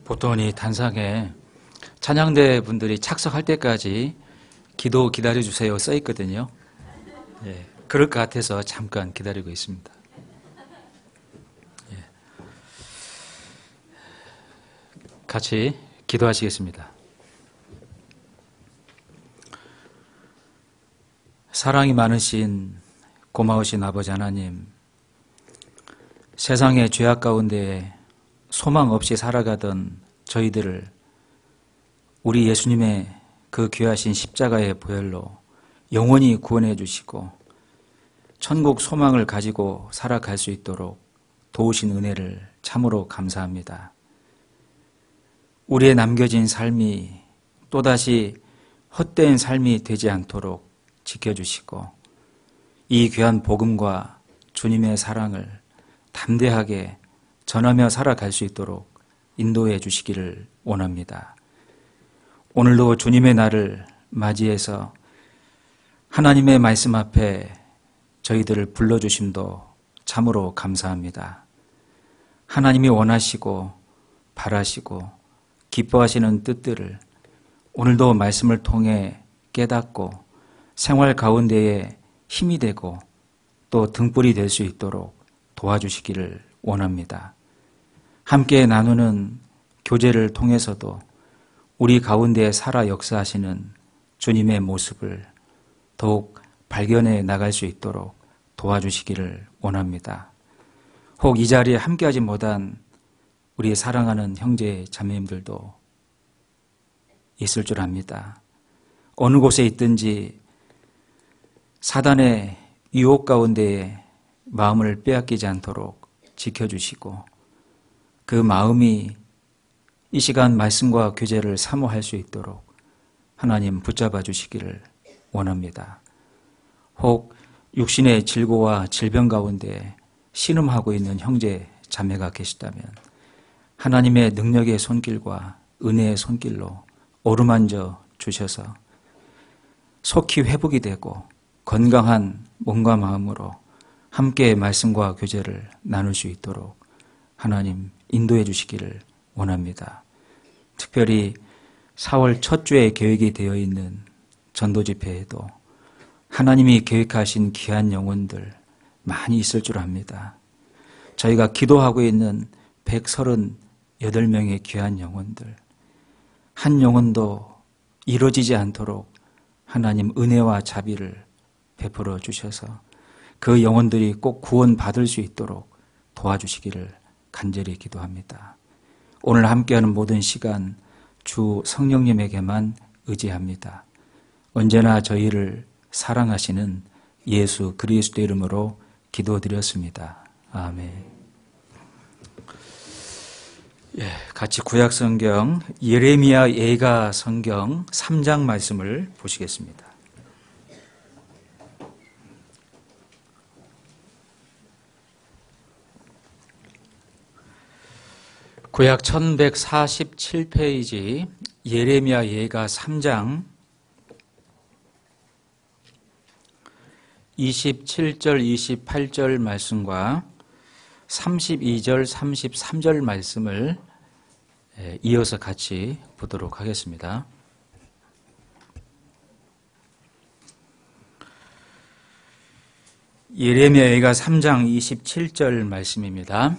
보통 이 단상에 찬양대 분들이 착석할 때까지 기도 기다려주세요 써 있거든요. 예, 그럴 것 같아서 잠깐 기다리고 있습니다. 예. 같이 기도하시겠습니다. 사랑이 많으신 고마우신 아버지 하나님, 세상의 죄악 가운데 소망 없이 살아가던 저희들을 우리 예수님의 그 귀하신 십자가의 보혈로 영원히 구원해 주시고 천국 소망을 가지고 살아갈 수 있도록 도우신 은혜를 참으로 감사합니다. 우리의 남겨진 삶이 또다시 헛된 삶이 되지 않도록 지켜주시고 이 귀한 복음과 주님의 사랑을 담대하게 전하며 살아갈 수 있도록 인도해 주시기를 원합니다. 오늘도 주님의 날을 맞이해서 하나님의 말씀 앞에 저희들을 불러주심도 참으로 감사합니다. 하나님이 원하시고 바라시고 기뻐하시는 뜻들을 오늘도 말씀을 통해 깨닫고 생활 가운데에 힘이 되고 또 등불이 될 수 있도록 도와주시기를 원합니다. 함께 나누는 교제를 통해서도 우리 가운데 살아 역사하시는 주님의 모습을 더욱 발견해 나갈 수 있도록 도와주시기를 원합니다. 혹 이 자리에 함께하지 못한 우리 사랑하는 형제 자매님들도 있을 줄 압니다. 어느 곳에 있든지 사단의 유혹 가운데에 마음을 빼앗기지 않도록 지켜주시고 그 마음이 이 시간 말씀과 교제를 사모할 수 있도록 하나님 붙잡아 주시기를 원합니다. 혹 육신의 질고와 질병 가운데 신음하고 있는 형제 자매가 계시다면 하나님의 능력의 손길과 은혜의 손길로 어루만져 주셔서 속히 회복이 되고 건강한 몸과 마음으로 함께 말씀과 교제를 나눌 수 있도록 하나님 인도해 주시기를 원합니다. 특별히 4월 첫 주에 계획이 되어 있는 전도 집회에도 하나님이 계획하신 귀한 영혼들 많이 있을 줄 압니다. 저희가 기도하고 있는 138명의 귀한 영혼들, 한 영혼도 이루어지지 않도록 하나님 은혜와 자비를 베풀어 주셔서 그 영혼들이 꼭 구원받을 수 있도록 도와주시기를 간절히 기도합니다. 오늘 함께하는 모든 시간 주 성령님에게만 의지합니다. 언제나 저희를 사랑하시는 예수 그리스도 이름으로 기도드렸습니다. 아멘. 예, 같이 구약성경 예레미야 예가 성경 3장 말씀을 보시겠습니다. 구약 1147페이지 예레미야 예가 3장 27절 28절 말씀과 32절 33절 말씀을 이어서 같이 보도록 하겠습니다. 예레미야 예가 3장 27절 말씀입니다.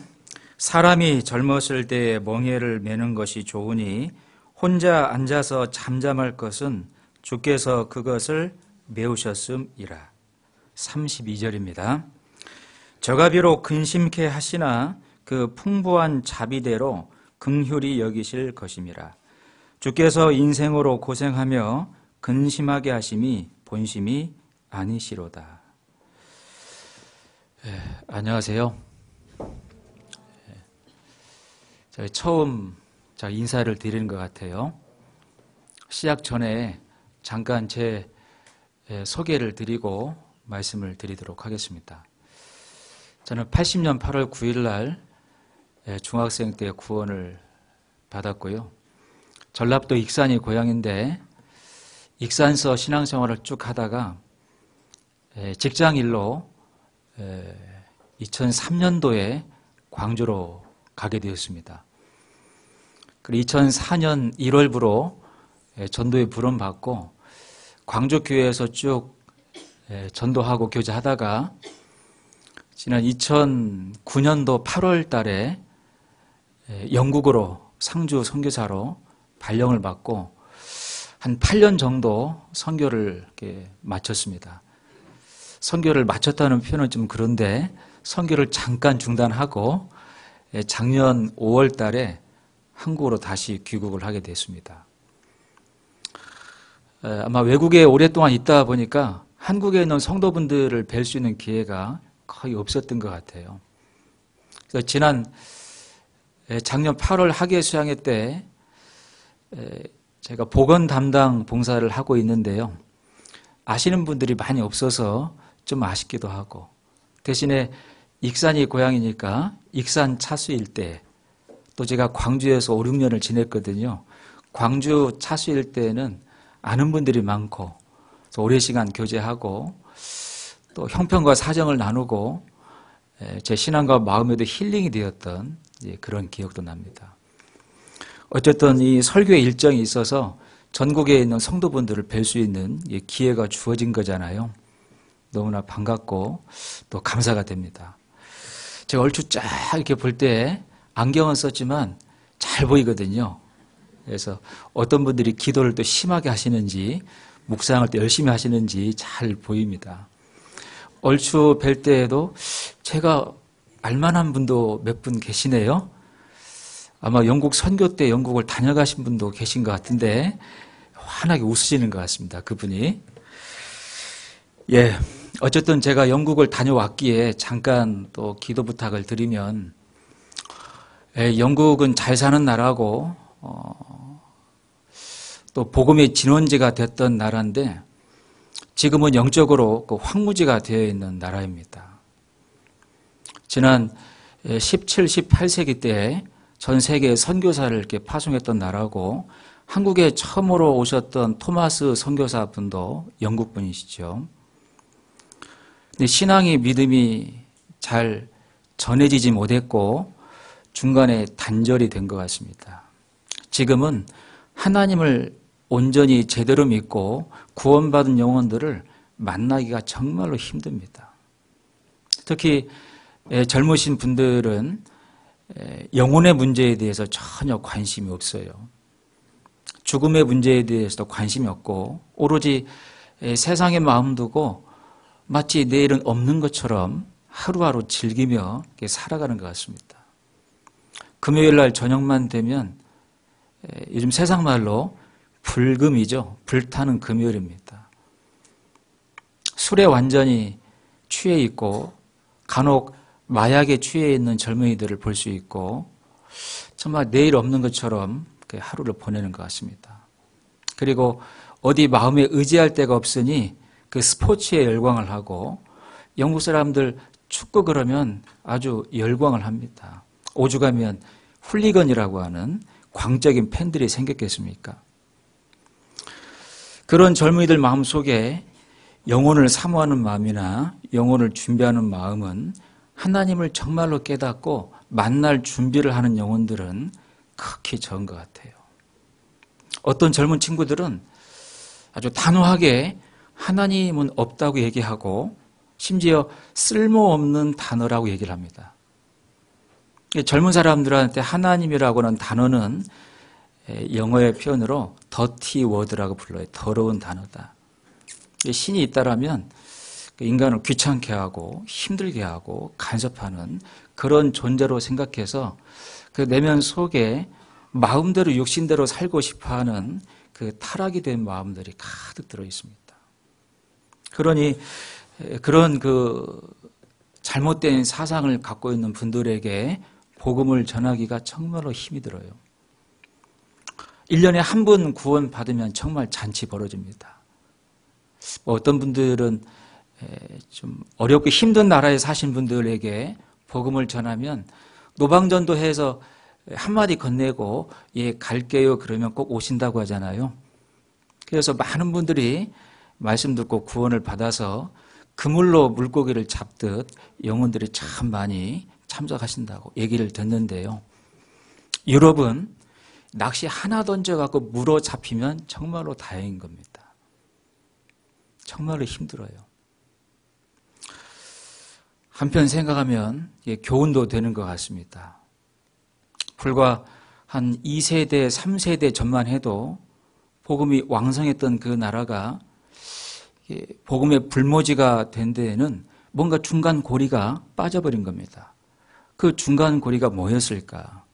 사람이 젊었을 때에 멍에를 매는 것이 좋으니 혼자 앉아서 잠잠할 것은 주께서 그것을 메우셨음이라. 32절입니다. 저가 비록 근심케 하시나 그 풍부한 자비대로 긍휼히 여기실 것임이라. 주께서 인생으로 고생하며 근심하게 하심이 본심이 아니시로다. 안녕하세요. 저희 처음 인사를 드리는 것 같아요. 시작 전에 잠깐 제 소개를 드리고 말씀을 드리도록 하겠습니다. 저는 80년 8월 9일 날 중학생 때 구원을 받았고요. 전라도 익산이 고향인데 익산서 신앙생활을 쭉 하다가 직장일로 2003년도에 광주로 가게 되었습니다. 그리고 2004년 1월부로 전도에 부름받고 광주교회에서 쭉 전도하고 교제하다가 지난 2009년도 8월 달에 영국으로 상주 선교사로 발령을 받고 한 8년 정도 선교를 이렇게 마쳤습니다. 선교를 마쳤다는 표현은 좀 그런데 선교를 잠깐 중단하고 작년 5월 달에 한국으로 다시 귀국을 하게 됐습니다. 아마 외국에 오랫동안 있다 보니까 한국에 있는 성도분들을 뵐 수 있는 기회가 거의 없었던 것 같아요. 그래서 작년 8월 학예 수양회 때 제가 보건 담당 봉사를 하고 있는데요. 아시는 분들이 많이 없어서 좀 아쉽기도 하고, 대신에 익산이 고향이니까 익산 차수 일대, 또 제가 광주에서 5, 6년을 지냈거든요. 광주 차수 일대에는 아는 분들이 많고 오랜 시간 교제하고 또 형편과 사정을 나누고 제 신앙과 마음에도 힐링이 되었던 그런 기억도 납니다. 어쨌든 이 설교의 일정이 있어서 전국에 있는 성도분들을 뵐 수 있는 기회가 주어진 거잖아요. 너무나 반갑고 또 감사가 됩니다. 제가 얼추 쫙 이렇게 볼 때 안경은 썼지만 잘 보이거든요. 그래서 어떤 분들이 기도를 또 심하게 하시는지 묵상을 또 열심히 하시는지 잘 보입니다. 얼추 뵐 때에도 제가 알만한 분도 몇 분 계시네요. 아마 영국 선교 때 영국을 다녀가신 분도 계신 것 같은데 환하게 웃으시는 것 같습니다. 그분이. 어쨌든 제가 영국을 다녀왔기에 잠깐 또 기도 부탁을 드리면, 영국은 잘 사는 나라고 또 복음의 진원지가 됐던 나라인데 지금은 영적으로 그 황무지가 되어 있는 나라입니다. 지난 17, 18세기 때 전 세계 선교사를 이렇게 파송했던 나라고, 한국에 처음으로 오셨던 토마스 선교사 분도 영국 분이시죠. 근데 신앙이 믿음이 잘 전해지지 못했고 중간에 단절이 된 것 같습니다. 지금은 하나님을 온전히 제대로 믿고 구원받은 영혼들을 만나기가 정말로 힘듭니다. 특히 젊으신 분들은 영혼의 문제에 대해서 전혀 관심이 없어요. 죽음의 문제에 대해서도 관심이 없고 오로지 세상의 마음 두고 마치 내일은 없는 것처럼 하루하루 즐기며 살아가는 것 같습니다. 금요일 날 저녁만 되면 요즘 세상 말로 불금이죠. 불타는 금요일입니다. 술에 완전히 취해 있고 간혹 마약에 취해 있는 젊은이들을 볼 수 있고 정말 내일 없는 것처럼 하루를 보내는 것 같습니다. 그리고 어디 마음에 의지할 데가 없으니 그 스포츠에 열광을 하고, 영국 사람들 축구 그러면 아주 열광을 합니다. 오죽하면 훌리건이라고 하는 광적인 팬들이 생겼겠습니까? 그런 젊은이들 마음속에 영혼을 사모하는 마음이나 영혼을 준비하는 마음은 하나님을 정말로 깨닫고 만날 준비를 하는 영혼들은 극히 적은 것 같아요. 어떤 젊은 친구들은 아주 단호하게 하나님은 없다고 얘기하고 심지어 쓸모없는 단어라고 얘기를 합니다. 젊은 사람들한테 하나님이라고 하는 단어는 영어의 표현으로 더티 워드라고 불러요. 더러운 단어다. 신이 있다라면 인간을 귀찮게 하고 힘들게 하고 간섭하는 그런 존재로 생각해서 그 내면 속에 마음대로 육신대로 살고 싶어하는 그 타락이 된 마음들이 가득 들어 있습니다. 그러니 그런 그 잘못된 사상을 갖고 있는 분들에게 복음을 전하기가 정말로 힘이 들어요. 1년에 한 번 구원 받으면 정말 잔치 벌어집니다. 어떤 분들은 좀 어렵고 힘든 나라에 사신 분들에게 복음을 전하면 노방전도해서 한마디 건네고 갈게요 그러면 꼭 오신다고 하잖아요. 그래서 많은 분들이 말씀 듣고 구원을 받아서 그물로 물고기를 잡듯 영혼들이 참 많이 참석하신다고 얘기를 듣는데요. 유럽은 낚시 하나 던져갖고 물어 잡히면 정말로 다행인 겁니다. 정말로 힘들어요. 한편 생각하면 교훈도 되는 것 같습니다. 불과 한 2세대, 3세대 전만 해도 복음이 왕성했던 그 나라가 복음의 불모지가 된 데에는 뭔가 중간 고리가 빠져버린 겁니다. 그 중간 고리가 뭐였을까?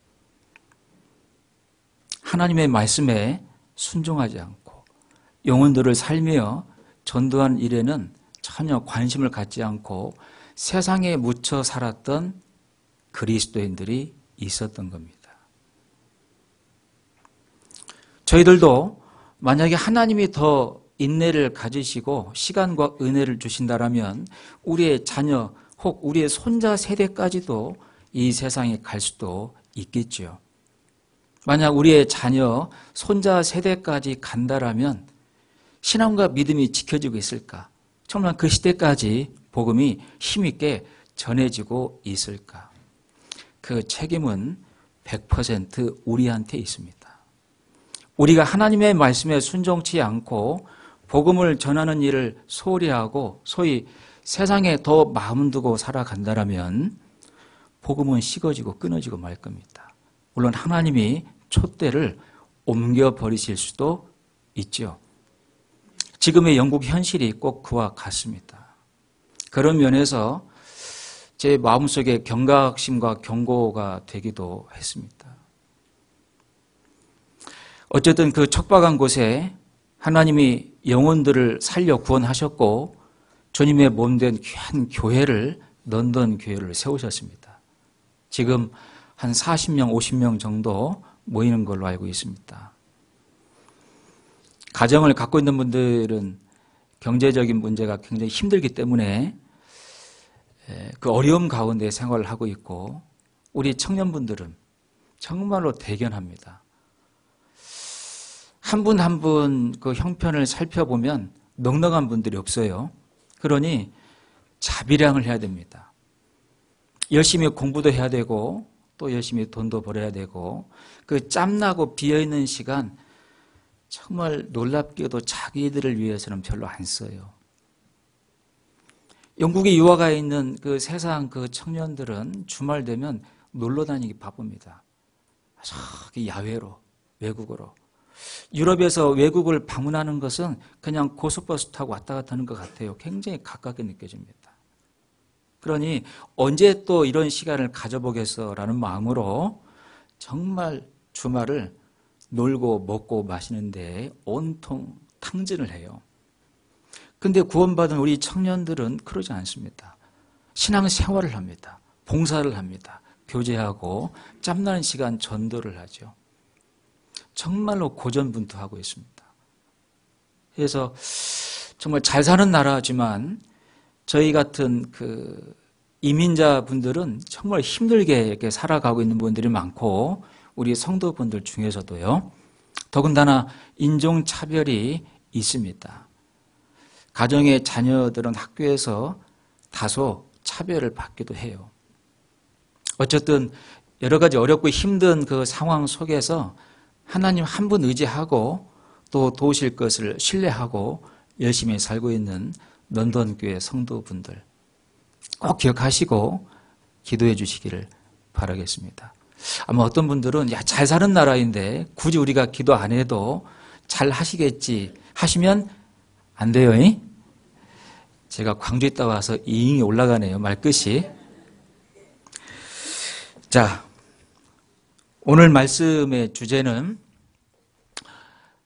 하나님의 말씀에 순종하지 않고 영혼들을 살며 전도한 일에는 전혀 관심을 갖지 않고 세상에 묻혀 살았던 그리스도인들이 있었던 겁니다. 저희들도 만약에 하나님이 더 인내를 가지시고 시간과 은혜를 주신다라면 우리의 자녀 혹 우리의 손자 세대까지도 이 세상에 갈 수도 있겠죠. 만약 우리의 자녀, 손자 세대까지 간다라면 신앙과 믿음이 지켜지고 있을까? 정말 그 시대까지 복음이 힘있게 전해지고 있을까? 그 책임은 100% 우리한테 있습니다. 우리가 하나님의 말씀에 순종치 않고 복음을 전하는 일을 소홀히 하고 소위 세상에 더 마음 두고 살아간다라면 복음은 식어지고 끊어지고 말 겁니다. 물론 하나님이 촛대를 옮겨버리실 수도 있죠. 지금의 영국 현실이 꼭 그와 같습니다. 그런 면에서 제 마음속에 경각심과 경고가 되기도 했습니다. 어쨌든 그 척박한 곳에 하나님이 영혼들을 살려 구원하셨고 주님의 몸된 귀한 교회를 런던 교회를 세우셨습니다. 지금 한 40명, 50명 정도 모이는 걸로 알고 있습니다. 가정을 갖고 있는 분들은 경제적인 문제가 굉장히 힘들기 때문에 그 어려움 가운데 생활을 하고 있고 우리 청년분들은 정말로 대견합니다. 한 분 한 분 그 형편을 살펴보면 넉넉한 분들이 없어요. 그러니 자비량을 해야 됩니다. 열심히 공부도 해야 되고 또 열심히 돈도 벌어야 되고 그 짬나고 비어있는 시간 정말 놀랍게도 자기들을 위해서는 별로 안 써요. 영국에 유학가 있는 그 세상 그 청년들은 주말 되면 놀러 다니기 바쁩니다. 저기 야외로, 외국으로. 유럽에서 외국을 방문하는 것은 그냥 고속버스 타고 왔다 갔다 하는 것 같아요. 굉장히 가깝게 느껴집니다. 그러니 언제 또 이런 시간을 가져보겠어라는 마음으로 정말 주말을 놀고 먹고 마시는데 온통 탕진을 해요. 근데 구원받은 우리 청년들은 그러지 않습니다. 신앙생활을 합니다. 봉사를 합니다. 교제하고 짬나는 시간 전도를 하죠. 정말로 고전분투하고 있습니다. 그래서 정말 잘 사는 나라지만 저희 같은 그 이민자분들은 정말 힘들게 이렇게 살아가고 있는 분들이 많고 우리 성도분들 중에서도요. 더군다나 인종차별이 있습니다. 가정의 자녀들은 학교에서 다소 차별을 받기도 해요. 어쨌든 여러 가지 어렵고 힘든 그 상황 속에서 하나님 한 분 의지하고 또 도우실 것을 신뢰하고 열심히 살고 있는 런던 교회 성도분들 꼭 기억하시고 기도해 주시기를 바라겠습니다. 아마 어떤 분들은 잘 사는 나라인데 굳이 우리가 기도 안 해도 잘 하시겠지 하시면 안 돼요. 제가 광주에 있다 와서 이잉이 올라가네요. 말끝이. 자, 오늘 말씀의 주제는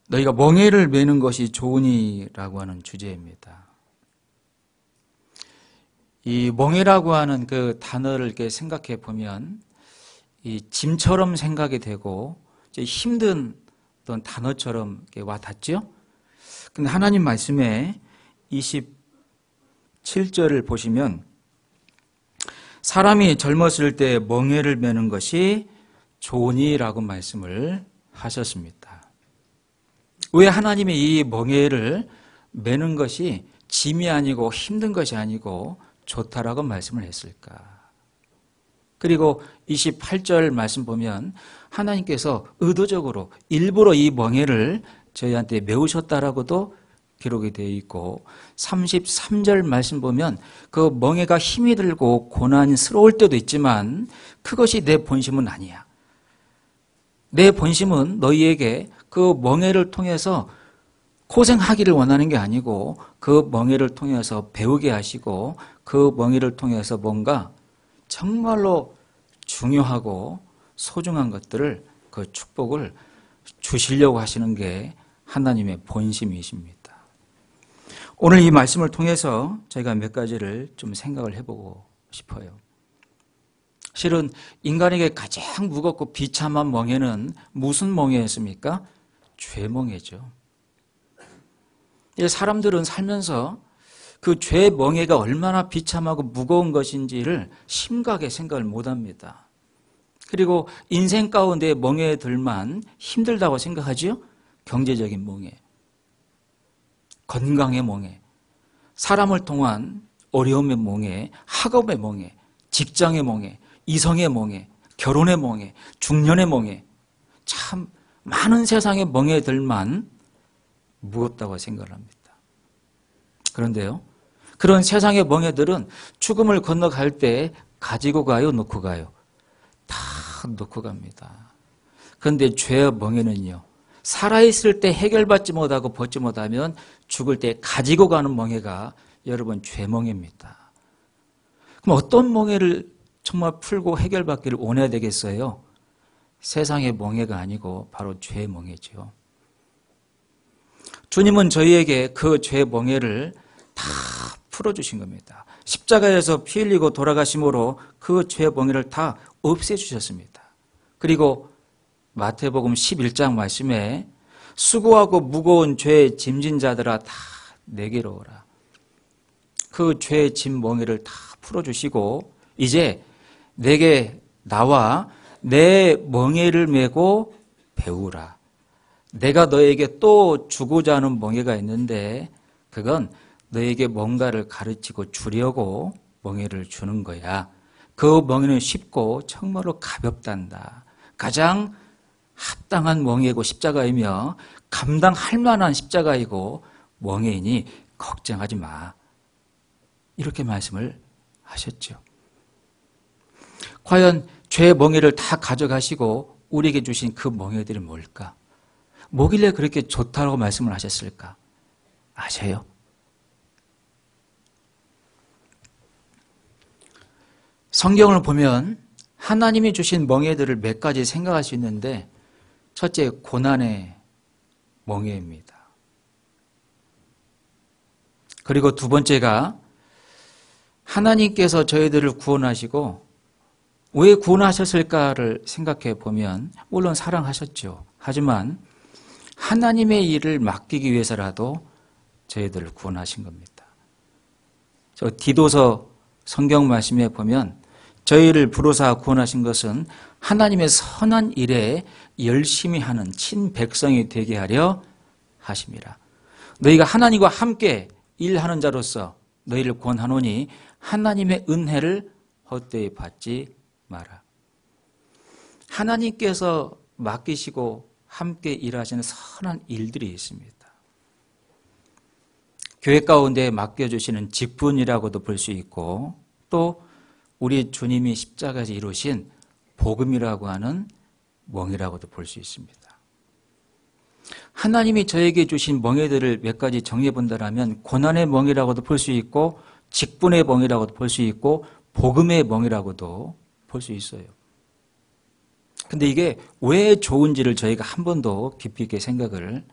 너희가 멍에를 매는 것이 좋으니라고 하는 주제입니다. 이 멍에라고 하는 그 단어를 이렇게 생각해 보면 이 짐처럼 생각이 되고 힘든 어떤 단어처럼 이렇게 와 닿죠? 근데 하나님 말씀에 27절을 보시면 사람이 젊었을 때 멍에를 매는 것이 좋으니라고 말씀을 하셨습니다. 왜 하나님이 이 멍에를 매는 것이 짐이 아니고 힘든 것이 아니고 좋다라고 말씀을 했을까? 그리고 28절 말씀 보면 하나님께서 의도적으로 일부러 이 멍에를 저희한테 메우셨다라고도 기록이 되어 있고 33절 말씀 보면 그 멍에가 힘이 들고 고난스러울 때도 있지만 그것이 내 본심은 아니야. 내 본심은 너희에게 그 멍에를 통해서 고생하기를 원하는 게 아니고 그 멍에를 통해서 배우게 하시고 그 멍에를 통해서 뭔가 정말로 중요하고 소중한 것들을 그 축복을 주시려고 하시는 게 하나님의 본심이십니다. 오늘 이 말씀을 통해서 저희가 몇 가지를 좀 생각을 해보고 싶어요. 실은 인간에게 가장 무겁고 비참한 멍에는 무슨 멍에였습니까? 죄멍에죠. 사람들은 살면서 그 죄 멍에가 얼마나 비참하고 무거운 것인지를 심각하게 생각을 못합니다. 그리고 인생 가운데 멍에들만 힘들다고 생각하지요? 경제적인 멍에, 건강의 멍에, 사람을 통한 어려움의 멍에, 학업의 멍에, 직장의 멍에, 이성의 멍에, 결혼의 멍에, 중년의 멍에, 참 많은 세상의 멍에들만 무겁다고 생각을 합니다. 그런데요, 그런 세상의 멍에들은 죽음을 건너갈 때 가지고 가요, 놓고 가요? 다 놓고 갑니다. 그런데 죄의 멍에는요, 살아있을 때 해결받지 못하고 벗지 못하면 죽을 때 가지고 가는 멍에가 여러분 죄멍에입니다. 그럼 어떤 멍에를 정말 풀고 해결받기를 원해야 되겠어요? 세상의 멍에가 아니고 바로 죄의 멍에죠. 주님은 저희에게 그 죄의 멍에를 다 풀어주신 겁니다. 십자가에서 피 흘리고 돌아가심으로 그 죄의 멍에를 다 없애주셨습니다. 그리고 마태복음 11장 말씀에 수고하고 무거운 죄의 짐진 자들아 다 내게로 오라. 그 죄의 짐 멍에를 다 풀어주시고 이제 내게 나와 내 멍에를 메고 배우라. 내가 너에게 또 주고자 하는 멍에가 있는데 그건 너에게 뭔가를 가르치고 주려고 멍에를 주는 거야. 그 멍에는 쉽고 정말로 가볍단다. 가장 합당한 멍에고 십자가이며 감당할 만한 십자가이고 멍에이니 걱정하지 마. 이렇게 말씀을 하셨죠. 과연 죄의 멍에를 다 가져가시고 우리에게 주신 그 멍에들이 뭘까? 뭐길래 그렇게 좋다고 말씀을 하셨을까? 아세요? 성경을 보면 하나님이 주신 멍에들을 몇 가지 생각할 수 있는데 첫째, 고난의 멍에입니다. 그리고 두 번째가 하나님께서 저희들을 구원하시고 왜 구원하셨을까를 생각해 보면 물론 사랑하셨죠. 하지만 하나님의 일을 맡기기 위해서라도 저희들을 구원하신 겁니다. 저 디도서 성경 말씀에 보면 저희를 부르사 구원하신 것은 하나님의 선한 일에 열심히 하는 친백성이 되게 하려 하심이라. 너희가 하나님과 함께 일하는 자로서 너희를 구원하노니 하나님의 은혜를 헛되이 받지 마라. 하나님께서 맡기시고 함께 일하시는 선한 일들이 있습니다. 교회 가운데 맡겨주시는 직분이라고도 볼 수 있고 또 우리 주님이 십자가에서 이루신 복음이라고 하는 멍이라고도 볼 수 있습니다. 하나님이 저에게 주신 멍에들을 몇 가지 정리해 본다면 고난의 멍이라고도 볼 수 있고 직분의 멍이라고도 볼 수 있고 복음의 멍이라고도 볼 수 있어요. 근데 이게 왜 좋은지를 저희가 한 번도 깊이 있게 생각을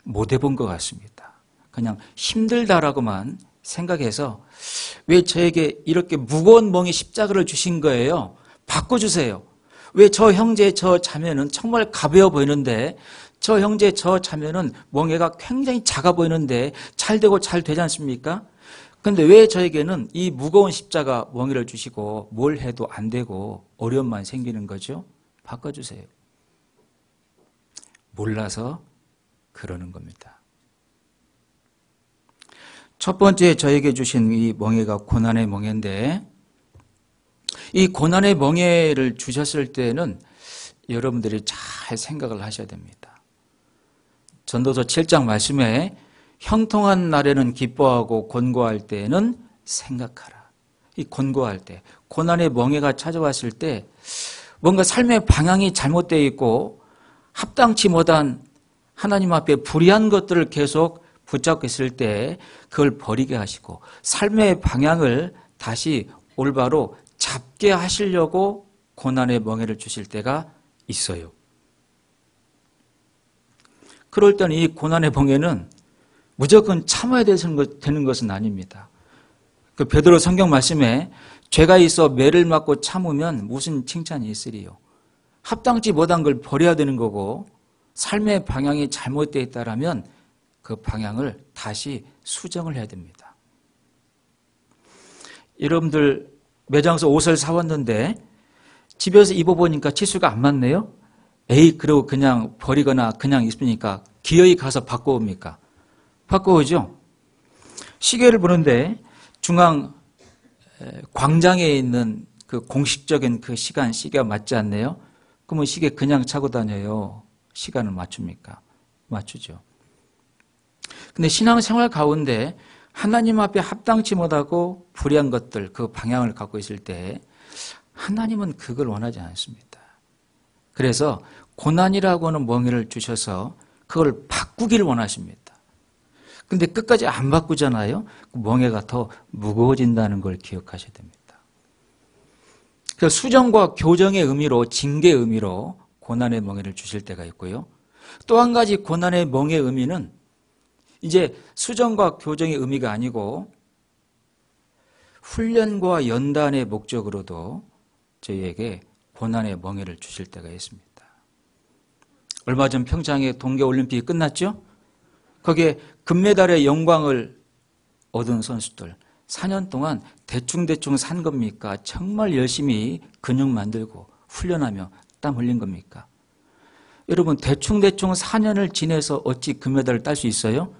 못 해본 것 같습니다. 그냥 힘들다라고만 생각해서 왜 저에게 이렇게 무거운 멍에 십자가를 주신 거예요? 바꿔주세요. 왜 저 형제 저 자매는 정말 가벼워 보이는데 저 형제 저 자매는 멍에가 굉장히 작아 보이는데 잘 되고 잘 되지 않습니까? 그런데 왜 저에게는 이 무거운 십자가 멍에를 주시고 뭘 해도 안 되고 어려움만 생기는 거죠? 바꿔주세요. 몰라서 그러는 겁니다. 첫 번째 저에게 주신 이 멍에가 고난의 멍에인데 이 고난의 멍에를 주셨을 때는 여러분들이 잘 생각을 하셔야 됩니다. 전도서 7장 말씀에 형통한 날에는 기뻐하고 곤고할 때에는 생각하라. 이 곤고할 때, 고난의 멍에가 찾아왔을 때 뭔가 삶의 방향이 잘못되어 있고 합당치 못한 하나님 앞에 불의한 것들을 계속 붙잡고 있을 때 그걸 버리게 하시고 삶의 방향을 다시 올바로 잡게 하시려고 고난의 멍에를 주실 때가 있어요. 그럴 때는 이 고난의 멍에는 무조건 참아야 되는 것은 아닙니다. 그 베드로 성경 말씀에 죄가 있어 매를 맞고 참으면 무슨 칭찬이 있으리요. 합당치 못한 걸 버려야 되는 거고 삶의 방향이 잘못되어 있다면 그 방향을 다시 수정을 해야 됩니다. 여러분들 매장에서 옷을 사왔는데 집에서 입어보니까 치수가 안 맞네요. 에이, 그러고 그냥 버리거나 그냥 있으니까 기어이 가서 바꿔옵니까? 바꿔오죠. 시계를 보는데 중앙 광장에 있는 그 공식적인 그 시간 시계가 맞지 않네요. 그러면 시계 그냥 차고 다녀요. 시간을 맞춥니까? 맞추죠. 근데 신앙생활 가운데 하나님 앞에 합당치 못하고 불의한 것들, 그 방향을 갖고 있을 때 하나님은 그걸 원하지 않습니다. 그래서 고난이라고 하는 멍에를 주셔서 그걸 바꾸기를 원하십니다. 근데 끝까지 안 바꾸잖아요. 그 멍에가 더 무거워진다는 걸 기억하셔야 됩니다. 그래서 수정과 교정의 의미로, 징계의 의미로 고난의 멍에를 주실 때가 있고요. 또 한 가지 고난의 멍의 의미는 이제 수정과 교정의 의미가 아니고 훈련과 연단의 목적으로도 저희에게 고난의 멍에를 주실 때가 있습니다. 얼마 전 평창의 동계올림픽이 끝났죠? 거기에 금메달의 영광을 얻은 선수들 4년 동안 대충대충 산 겁니까? 정말 열심히 근육 만들고 훈련하며 땀 흘린 겁니까? 여러분 대충대충 4년을 지내서 어찌 금메달을 딸 수 있어요?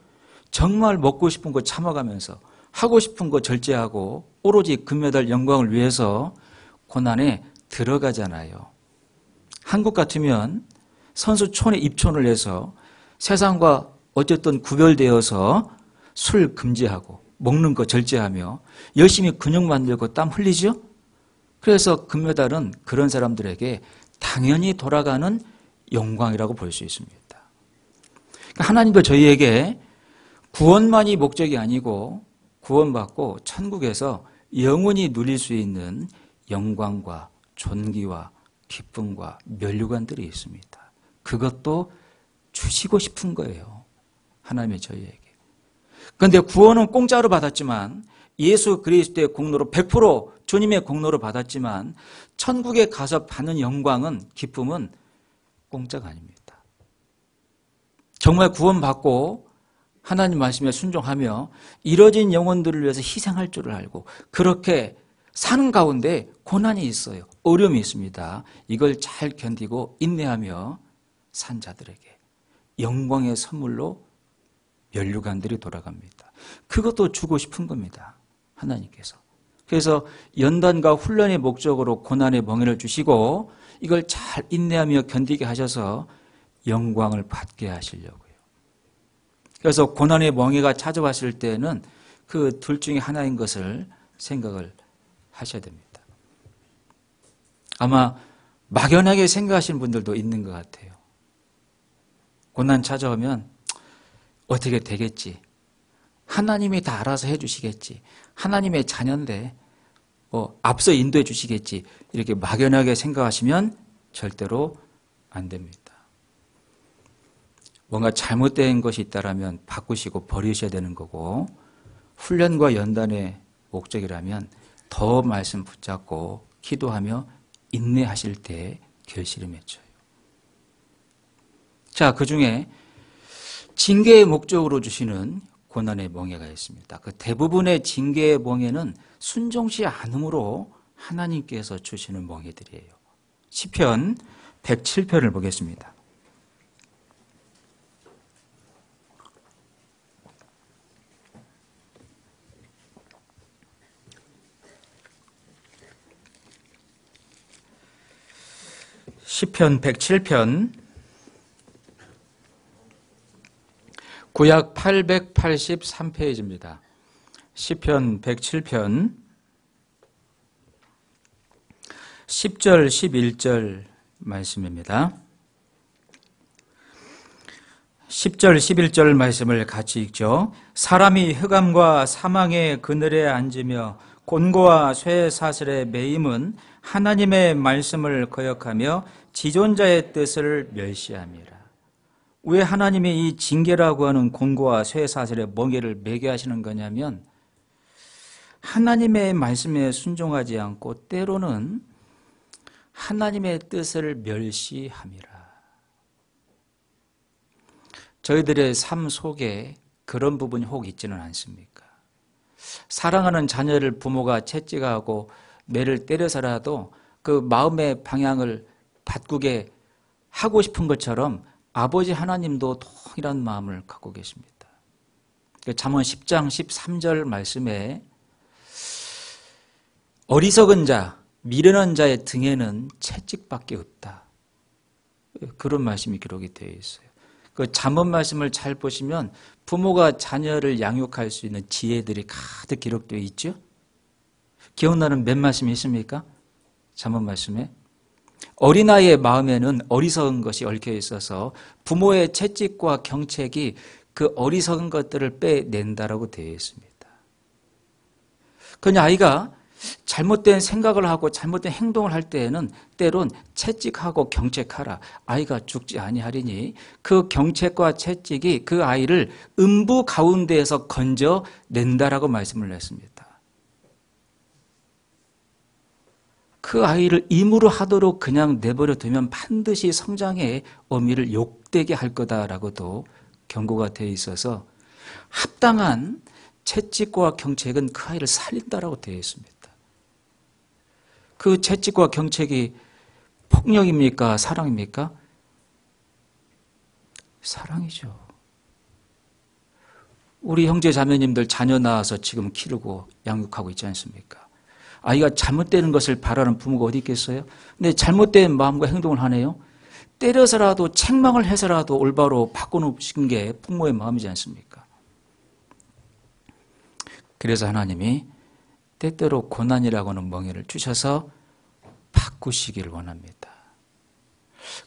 정말 먹고 싶은 거 참아가면서 하고 싶은 거 절제하고 오로지 금메달 영광을 위해서 고난에 들어가잖아요. 한국 같으면 선수촌에 입촌을 해서 세상과 어쨌든 구별되어서 술 금지하고 먹는 거 절제하며 열심히 근육 만들고 땀 흘리죠. 그래서 금메달은 그런 사람들에게 당연히 돌아가는 영광이라고 볼 수 있습니다. 그러니까 하나님도 저희에게 구원만이 목적이 아니고 구원받고 천국에서 영원히 누릴 수 있는 영광과 존귀와 기쁨과 면류관들이 있습니다. 그것도 주시고 싶은 거예요. 하나님의 저희에게. 그런데 구원은 공짜로 받았지만 예수 그리스도의 공로로 100% 주님의 공로로 받았지만 천국에 가서 받는 영광은 기쁨은 공짜가 아닙니다. 정말 구원받고 하나님 말씀에 순종하며 이뤄진 영혼들을 위해서 희생할 줄을 알고 그렇게 사는 가운데 고난이 있어요. 어려움이 있습니다. 이걸 잘 견디고 인내하며 산 자들에게 영광의 선물로 면류관들이 돌아갑니다. 그것도 주고 싶은 겁니다. 하나님께서. 그래서 연단과 훈련의 목적으로 고난의 멍에를 주시고 이걸 잘 인내하며 견디게 하셔서 영광을 받게 하시려고요. 그래서 고난의 멍에가 찾아왔을 때는 그 둘 중에 하나인 것을 생각을 하셔야 됩니다. 아마 막연하게 생각하시는 분들도 있는 것 같아요. 고난 찾아오면 어떻게 되겠지? 하나님이 다 알아서 해주시겠지. 하나님의 자녀인데 앞서 인도해 주시겠지. 이렇게 막연하게 생각하시면 절대로 안 됩니다. 뭔가 잘못된 것이 있다면 바꾸시고 버리셔야 되는 거고 훈련과 연단의 목적이라면 더 말씀 붙잡고 기도하며 인내하실 때 결실을 맺어요. 자, 그중에 징계의 목적으로 주시는 고난의 멍에가 있습니다. 그 대부분의 징계의 멍에는 순종시 않음으로 하나님께서 주시는 멍에들이에요. 시편 107편을 보겠습니다. 시편 107편 구약 883페이지입니다. 시편 107편 10절 11절 말씀입니다. 10절 11절 말씀을 같이 읽죠. 사람이 흑암과 사망의 그늘에 앉으며 곤고와 쇠사슬의 매임은 하나님의 말씀을 거역하며 지존자의 뜻을 멸시함이라. 왜 하나님이 이 징계라고 하는 곤고와 쇠사슬의 멍에를 매게 하시는 거냐면 하나님의 말씀에 순종하지 않고 때로는 하나님의 뜻을 멸시함이라. 저희들의 삶 속에 그런 부분이 혹 있지는 않습니까? 사랑하는 자녀를 부모가 채찍하고 매를 때려서라도 그 마음의 방향을 바꾸게 하고 싶은 것처럼 아버지 하나님도 동일한 마음을 갖고 계십니다. 잠언 10장 13절 말씀에 어리석은 자, 미련한 자의 등에는 채찍밖에 없다. 그런 말씀이 기록이 되어 있어요. 그 잠언 말씀을 잘 보시면 부모가 자녀를 양육할 수 있는 지혜들이 가득 기록되어 있죠. 기억나는 몇 말씀이 있습니까? 잠언 말씀에 어린아이의 마음에는 어리석은 것이 얽혀 있어서 부모의 채찍과 경책이 그 어리석은 것들을 빼낸다라고 되어 있습니다. 그러니 아이가 잘못된 생각을 하고 잘못된 행동을 할 때에는 때론 채찍하고 경책하라. 아이가 죽지 아니하리니 그 경책과 채찍이 그 아이를 음부 가운데에서 건져낸다라고 말씀을 했습니다. 그 아이를 임으로 하도록 그냥 내버려 두면 반드시 성장의 어미를 욕되게 할 거다라고도 경고가 되어 있어서 합당한 채찍과 경책은 그 아이를 살린다라고 되어 있습니다. 그 채찍과 경책이 폭력입니까? 사랑입니까? 사랑이죠. 우리 형제 자매님들 자녀 낳아서 지금 기르고 양육하고 있지 않습니까? 아이가 잘못되는 것을 바라는 부모가 어디 있겠어요? 근데 잘못된 마음과 행동을 하네요. 때려서라도 책망을 해서라도 올바로 바꿔놓으신 게 부모의 마음이지 않습니까? 그래서 하나님이 때때로 고난이라고 하는 멍에를 주셔서 바꾸시기를 원합니다.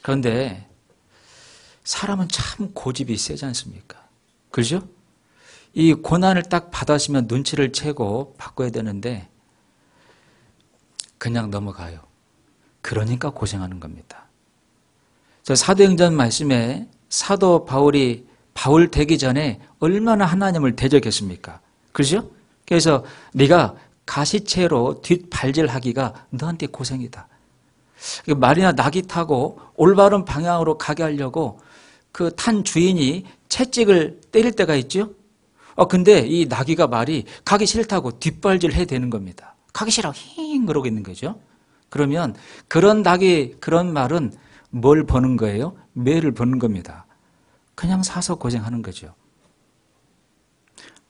그런데 사람은 참 고집이 세지 않습니까? 그렇죠? 이 고난을 딱 받았으면 눈치를 채고 바꿔야 되는데 그냥 넘어가요. 그러니까 고생하는 겁니다. 사도행전 말씀에 사도 바울이 바울 되기 전에 얼마나 하나님을 대적했습니까? 그렇죠? 그래서 네가 가시채로 뒷발질하기가 너한테 고생이다. 말이나 낙이 타고 올바른 방향으로 가게 하려고 그 탄 주인이 채찍을 때릴 때가 있죠. 근데 이 나귀가 말이 가기 싫다고 뒷발질 해야 되는 겁니다. 가기 싫어 힝 그러고 있는 거죠. 그러면 그런 낙이 그런 말은 뭘 버는 거예요? 매를 버는 겁니다. 그냥 사서 고생하는 거죠.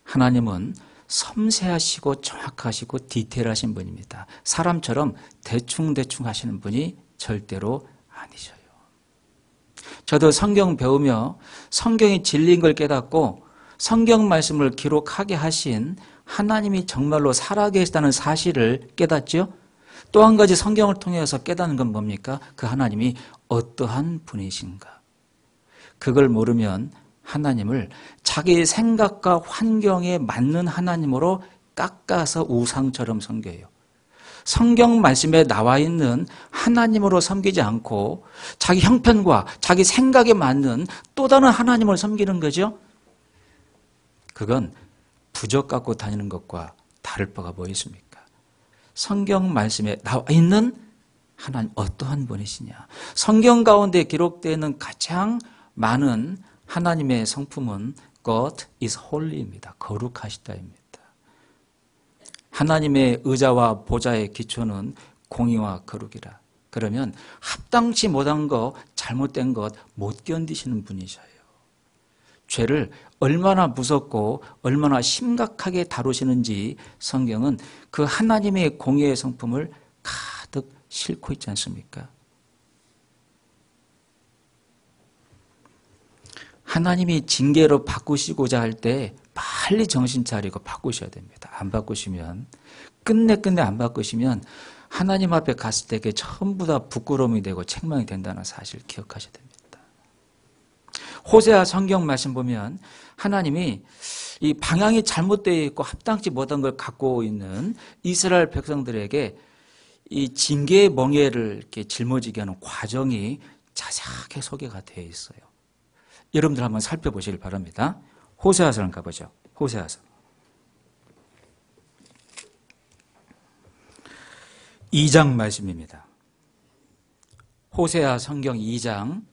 하나님은 섬세하시고 정확하시고 디테일하신 분입니다. 사람처럼 대충대충 하시는 분이 절대로 아니셔요. 저도 성경 배우며 성경이 진리인 걸 깨닫고 성경 말씀을 기록하게 하신 하나님이 정말로 살아계시다는 사실을 깨닫죠. 또 한 가지 성경을 통해서 깨닫는 건 뭡니까? 그 하나님이 어떠한 분이신가. 그걸 모르면 하나님을 자기 생각과 환경에 맞는 하나님으로 깎아서 우상처럼 섬겨요. 성경 말씀에 나와 있는 하나님으로 섬기지 않고 자기 형편과 자기 생각에 맞는 또 다른 하나님을 섬기는 거죠. 그건 부적 갖고 다니는 것과 다를 바가 뭐 있습니까? 성경 말씀에 나와 있는 하나님 어떠한 분이시냐. 성경 가운데 기록되는 가장 많은 하나님의 성품은 God is holy입니다. 거룩하시다입니다. 하나님의 의자와 보좌의 기초는 공의와 거룩이라. 그러면 합당치 못한 것, 잘못된 것 못 견디시는 분이셔요. 죄를 얼마나 무섭고 얼마나 심각하게 다루시는지 성경은 그 하나님의 공의의 성품을 가득 싣고 있지 않습니까? 하나님이 징계로 바꾸시고자 할 때 빨리 정신 차리고 바꾸셔야 됩니다. 안 바꾸시면, 끝내 안 바꾸시면 하나님 앞에 갔을 때 그게 전부 다 부끄러움이 되고 책망이 된다는 사실 기억하셔야 됩니다. 호세아 성경 말씀 보면 하나님이 이 방향이 잘못되어 있고 합당치 못한 걸 갖고 있는 이스라엘 백성들에게 이 징계의 멍에를 이렇게 짊어지게 하는 과정이 자세하게 소개가 되어 있어요. 여러분들 한번 살펴보시길 바랍니다. 호세아서를 가보죠. 호세아서 2장 말씀입니다. 호세아 성경 2장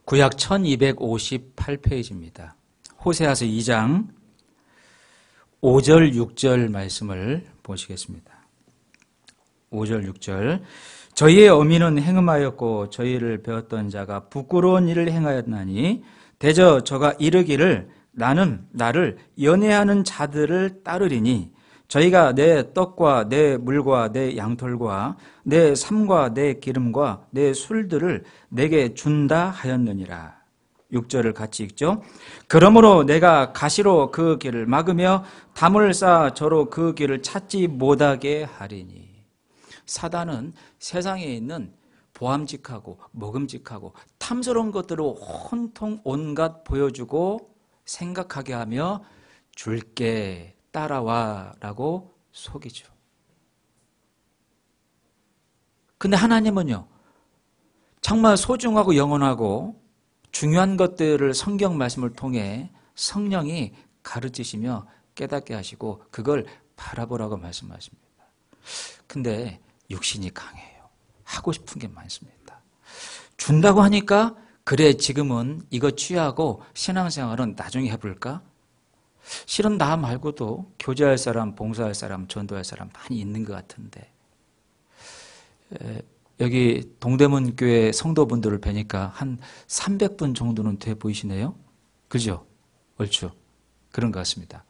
구약 1258페이지입니다. 호세아서 2장 5절 6절 말씀을 보시겠습니다. 5절 6절 저희의 어미는 행음하였고 저희를 배웠던 자가 부끄러운 일을 행하였나니 대저 저가 이르기를 나는 나를 연애하는 자들을 따르리니 저희가 내 떡과 내 물과 내 양털과 내 삶과 내 기름과 내 술들을 내게 준다 하였느니라. 6절을 같이 읽죠. 그러므로 내가 가시로 그 길을 막으며 담을 쌓아 저로 그 길을 찾지 못하게 하리니. 사단은 세상에 있는 보암직하고 먹음직하고 탐스러운 것들을 온통 온갖 보여주고 생각하게 하며 줄게 따라와 라고 속이죠. 근데 하나님은요, 정말 소중하고 영원하고 중요한 것들을 성경 말씀을 통해 성령이 가르치시며 깨닫게 하시고 그걸 바라보라고 말씀하십니다. 근데 육신이 강해요. 하고 싶은 게 많습니다. 준다고 하니까 그래 지금은 이거 취하고 신앙생활은 나중에 해볼까? 실은 나 말고도 교제할 사람, 봉사할 사람, 전도할 사람 많이 있는 것 같은데 여기 동대문 교회 성도분들을 뵈니까 한 300분 정도는 돼 보이시네요. 그죠? 옳죠? 그런 것 같습니다.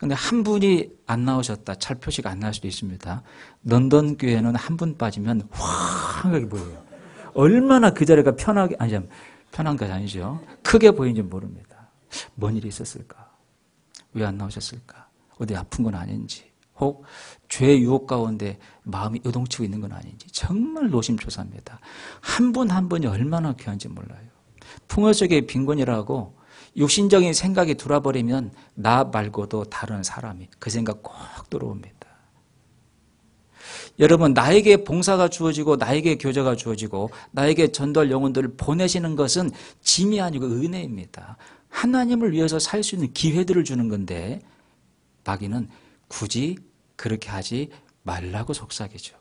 근데 한 분이 안 나오셨다. 잘 표시가 안 날 수도 있습니다. 런던 교회는 한 분 빠지면 황하게 보여요. 얼마나 그 자리가 편하게, 편한 건 아니죠. 크게 보이는지 모릅니다. 뭔 일이 있었을까? 왜 안 나오셨을까? 어디 아픈 건 아닌지, 혹 죄의 유혹 가운데 마음이 요동치고 있는 건 아닌지 정말 노심초사합니다. 한 분 한 분이 얼마나 귀한지 몰라요. 풍요 속의 빈곤이라고 육신적인 생각이 들어버리면 나 말고도 다른 사람이 그 생각 꼭 들어옵니다. 여러분, 나에게 봉사가 주어지고 나에게 교제가 주어지고 나에게 전도할 영혼들을 보내시는 것은 짐이 아니고 은혜입니다. 하나님을 위해서 살 수 있는 기회들을 주는 건데 마귀는 굳이 그렇게 하지 말라고 속삭이죠.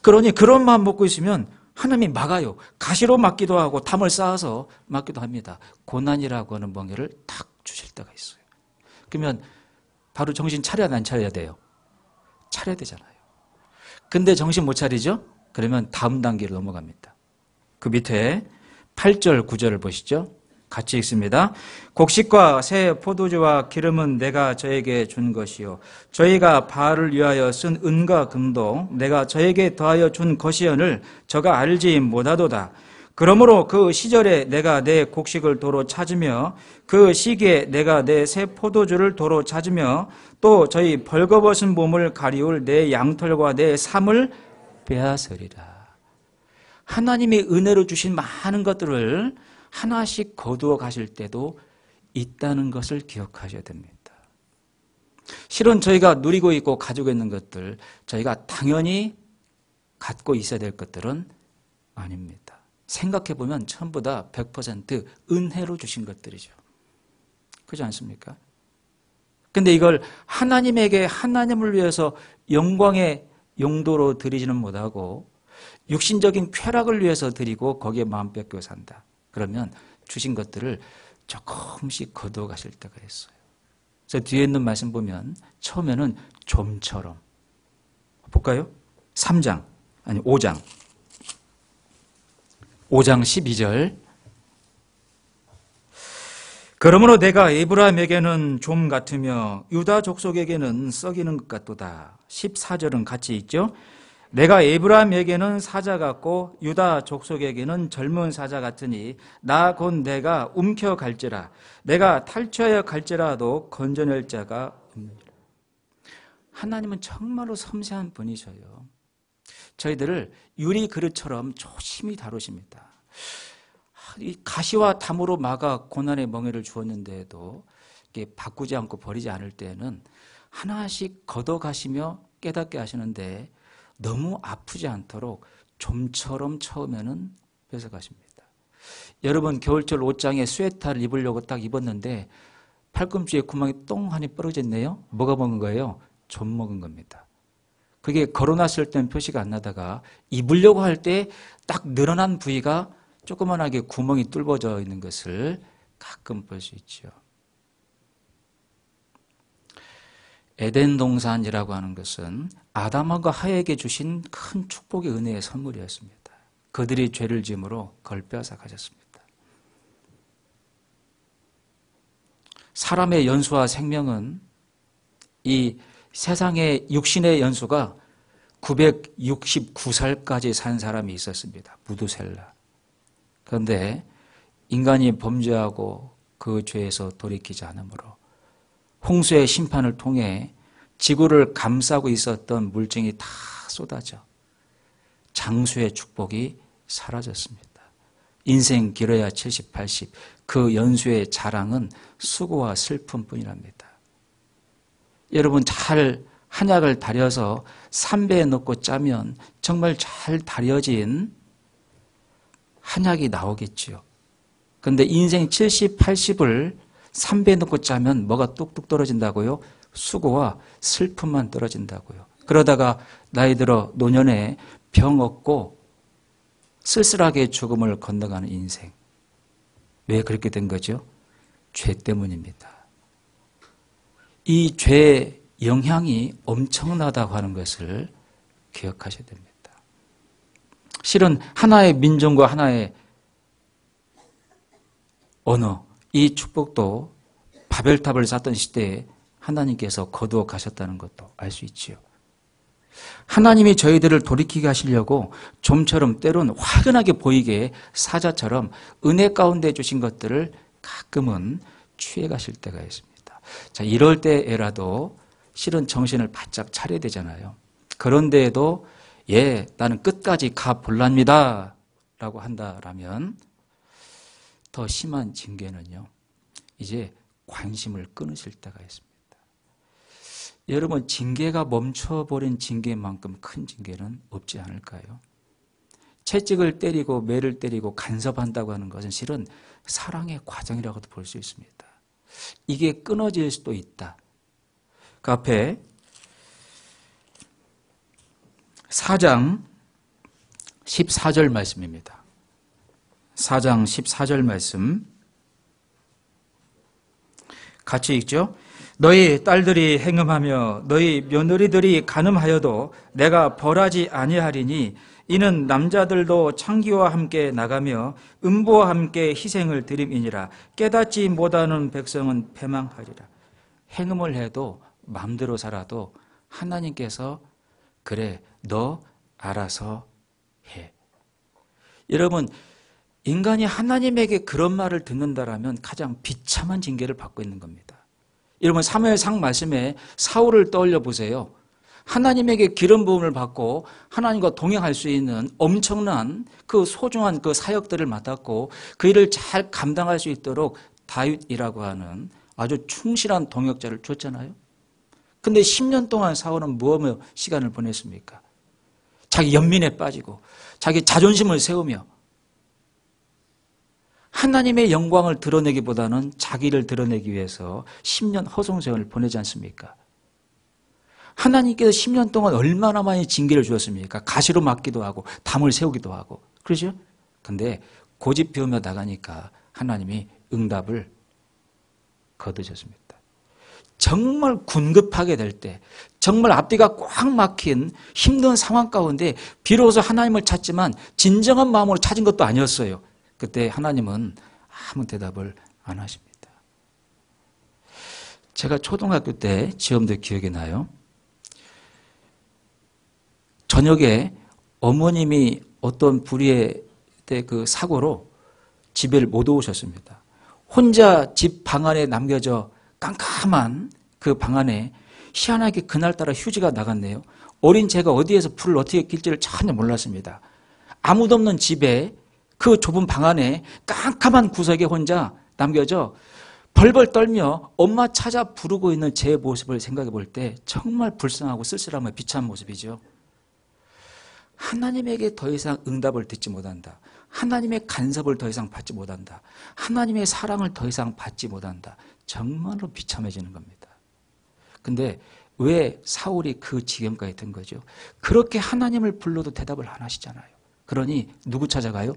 그러니 그런 마음 먹고 있으면 하나님이 막아요. 가시로 막기도 하고 담을 쌓아서 막기도 합니다. 고난이라고 하는 멍에를 탁 주실 때가 있어요. 그러면 바로 정신 차려야 안 차려야 돼요? 차려야 되잖아요. 근데 정신 못 차리죠? 그러면 다음 단계로 넘어갑니다. 그 밑에 8절 9절을 보시죠. 같이 읽습니다. 곡식과 새 포도주와 기름은 내가 저에게 준 것이요 저희가 바알을 위하여 쓴 은과 금도 내가 저에게 더하여 준 것이언을 저가 알지 못하도다. 그러므로 그 시절에 내가 내 곡식을 도로 찾으며 그 시기에 내가 내 새 포도주를 도로 찾으며 또 저희 벌거벗은 몸을 가리울 내 양털과 내 삶을 빼앗으리라. 하나님이 은혜로 주신 많은 것들을 하나씩 거두어 가실 때도 있다는 것을 기억하셔야 됩니다. 실은 저희가 누리고 있고 가지고 있는 것들, 저희가 당연히 갖고 있어야 될 것들은 아닙니다. 생각해보면 전부 다 100% 은혜로 주신 것들이죠. 그렇지 않습니까? 근데 이걸 하나님에게 하나님을 위해서 영광의 용도로 드리지는 못하고 육신적인 쾌락을 위해서 드리고 거기에 마음 뺏겨 산다. 그러면 주신 것들을 조금씩 거두어 가실 때가 있어요. 그래서 뒤에 있는 말씀 보면 처음에는 좀처럼 볼까요? 5장 12절 그러므로 내가 에브라임에게는 좀 같으며 유다 족속에게는 썩이는 것 같도다. 14절은 같이 있죠. 내가 에브라임에게는 사자 같고 유다 족속에게는 젊은 사자 같으니 나 곧 내가 움켜갈지라. 내가 탈취하여 갈지라도 건져낼 자가 없느니라. 하나님은 정말로 섬세한 분이셔요. 저희들을 유리 그릇처럼 조심히 다루십니다. 이 가시와 담으로 막아 고난의 멍에를 주었는데도 바꾸지 않고 버리지 않을 때에는 하나씩 걷어가시며 깨닫게 하시는데 너무 아프지 않도록 좀처럼 처음에는 뺏어가십니다. 여러분 겨울철 옷장에 스웨터를 입으려고 딱 입었는데 팔꿈치에 구멍이 똥 하니 부러졌네요. 뭐가 먹은 거예요? 좀 먹은 겁니다. 그게 걸어놨을 때는 표시가 안 나다가 입으려고 할 때 딱 늘어난 부위가 조그만하게 구멍이 뚫어져 있는 것을 가끔 볼 수 있죠. 에덴 동산이라고 하는 것은 아담과 하에게 주신 큰 축복의 은혜의 선물이었습니다. 그들이 죄를 지음으로 그걸 빼앗아 가졌습니다. 사람의 연수와 생명은 이 세상의 육신의 연수가 969살까지 산 사람이 있었습니다. 무두셀라. 그런데 인간이 범죄하고 그 죄에서 돌이키지 않으므로 홍수의 심판을 통해 지구를 감싸고 있었던 물증이 다 쏟아져 장수의 축복이 사라졌습니다. 인생 길어야 70, 80. 그 연수의 자랑은 수고와 슬픔뿐이랍니다. 여러분 잘 한약을 다려서 삼배에 넣고 짜면 정말 잘 다려진 한약이 나오겠지요. 그런데 인생 70, 80을 3배에 넣고 짜면 뭐가 뚝뚝 떨어진다고요? 수고와 슬픔만 떨어진다고요. 그러다가 나이 들어 노년에 병 얻고 쓸쓸하게 죽음을 건너가는 인생. 왜 그렇게 된 거죠? 죄 때문입니다. 이 죄의 영향이 엄청나다고 하는 것을 기억하셔야 됩니다. 실은 하나의 민족과 하나의 언어, 이 축복도 바벨탑을 쌓던 시대에 하나님께서 거두어 가셨다는 것도 알 수 있지요. 하나님이 저희들을 돌이키게 하시려고 좀처럼 때론 화끈하게 보이게 사자처럼 은혜 가운데 주신 것들을 가끔은 취해 가실 때가 있습니다. 자, 이럴 때에라도 실은 정신을 바짝 차려야 되잖아요. 그런데에도 나는 끝까지 가볼랍니다 라고 한다라면 더 심한 징계는요, 이제 관심을 끊으실 때가 있습니다. 여러분, 징계가 멈춰버린 징계만큼 큰 징계는 없지 않을까요? 채찍을 때리고 매를 때리고 간섭한다고 하는 것은 실은 사랑의 과정이라고도 볼 수 있습니다. 이게 끊어질 수도 있다. 그 앞에 4장 14절 말씀입니다. 4장 14절 말씀 같이 읽죠. 너희 딸들이 행음하며 너희 며느리들이 간음하여도 내가 벌하지 아니하리니 이는 남자들도 창기와 함께 나가며 음부와 함께 희생을 드림이니라. 깨닫지 못하는 백성은 패망하리라. 행음을 해도 마음대로 살아도 하나님께서 그래 너 알아서 해. 여러분, 인간이 하나님에게 그런 말을 듣는다라면 가장 비참한 징계를 받고 있는 겁니다. 여러분, 사무엘상 말씀에 사울을 떠올려 보세요. 하나님에게 기름 부음을 받고 하나님과 동행할 수 있는 엄청난 그 소중한 그 사역들을 맡았고 그 일을 잘 감당할 수 있도록 다윗이라고 하는 아주 충실한 동역자를 줬잖아요. 근데 10년 동안 사울은 무엇으로 시간을 보냈습니까? 자기 연민에 빠지고 자기 자존심을 세우며 하나님의 영광을 드러내기보다는 자기를 드러내기 위해서 10년 허송세월을 보내지 않습니까? 하나님께서 10년 동안 얼마나 많이 징계를 주었습니까? 가시로 맞기도 하고 담을 세우기도 하고 그러죠? 근데 고집 피우며 나가니까 하나님이 응답을 거두셨습니다. 정말 군급하게 될 때, 정말 앞뒤가 꽉 막힌 힘든 상황 가운데 비로소 하나님을 찾지만 진정한 마음으로 찾은 것도 아니었어요. 그때 하나님은 아무 대답을 안 하십니다. 제가 초등학교 때 지금도 기억이 나요. 저녁에 어머님이 어떤 불의의 그 사고로 집에 못 오셨습니다. 혼자 집 방 안에 남겨져 깜깜한 그 방 안에 희한하게 그날따라 휴지가 나갔네요. 어린 제가 어디에서 불을 어떻게 낄지를 전혀 몰랐습니다. 아무도 없는 집에 그 좁은 방 안에 깜깜한 구석에 혼자 남겨져 벌벌 떨며 엄마 찾아 부르고 있는 제 모습을 생각해 볼 때 정말 불쌍하고 쓸쓸하며 비참한 모습이죠. 하나님에게 더 이상 응답을 듣지 못한다. 하나님의 간섭을 더 이상 받지 못한다. 하나님의 사랑을 더 이상 받지 못한다. 정말로 비참해지는 겁니다. 근데 왜 사울이 그 지경까지 든 거죠? 그렇게 하나님을 불러도 대답을 안 하시잖아요. 그러니 누구 찾아가요?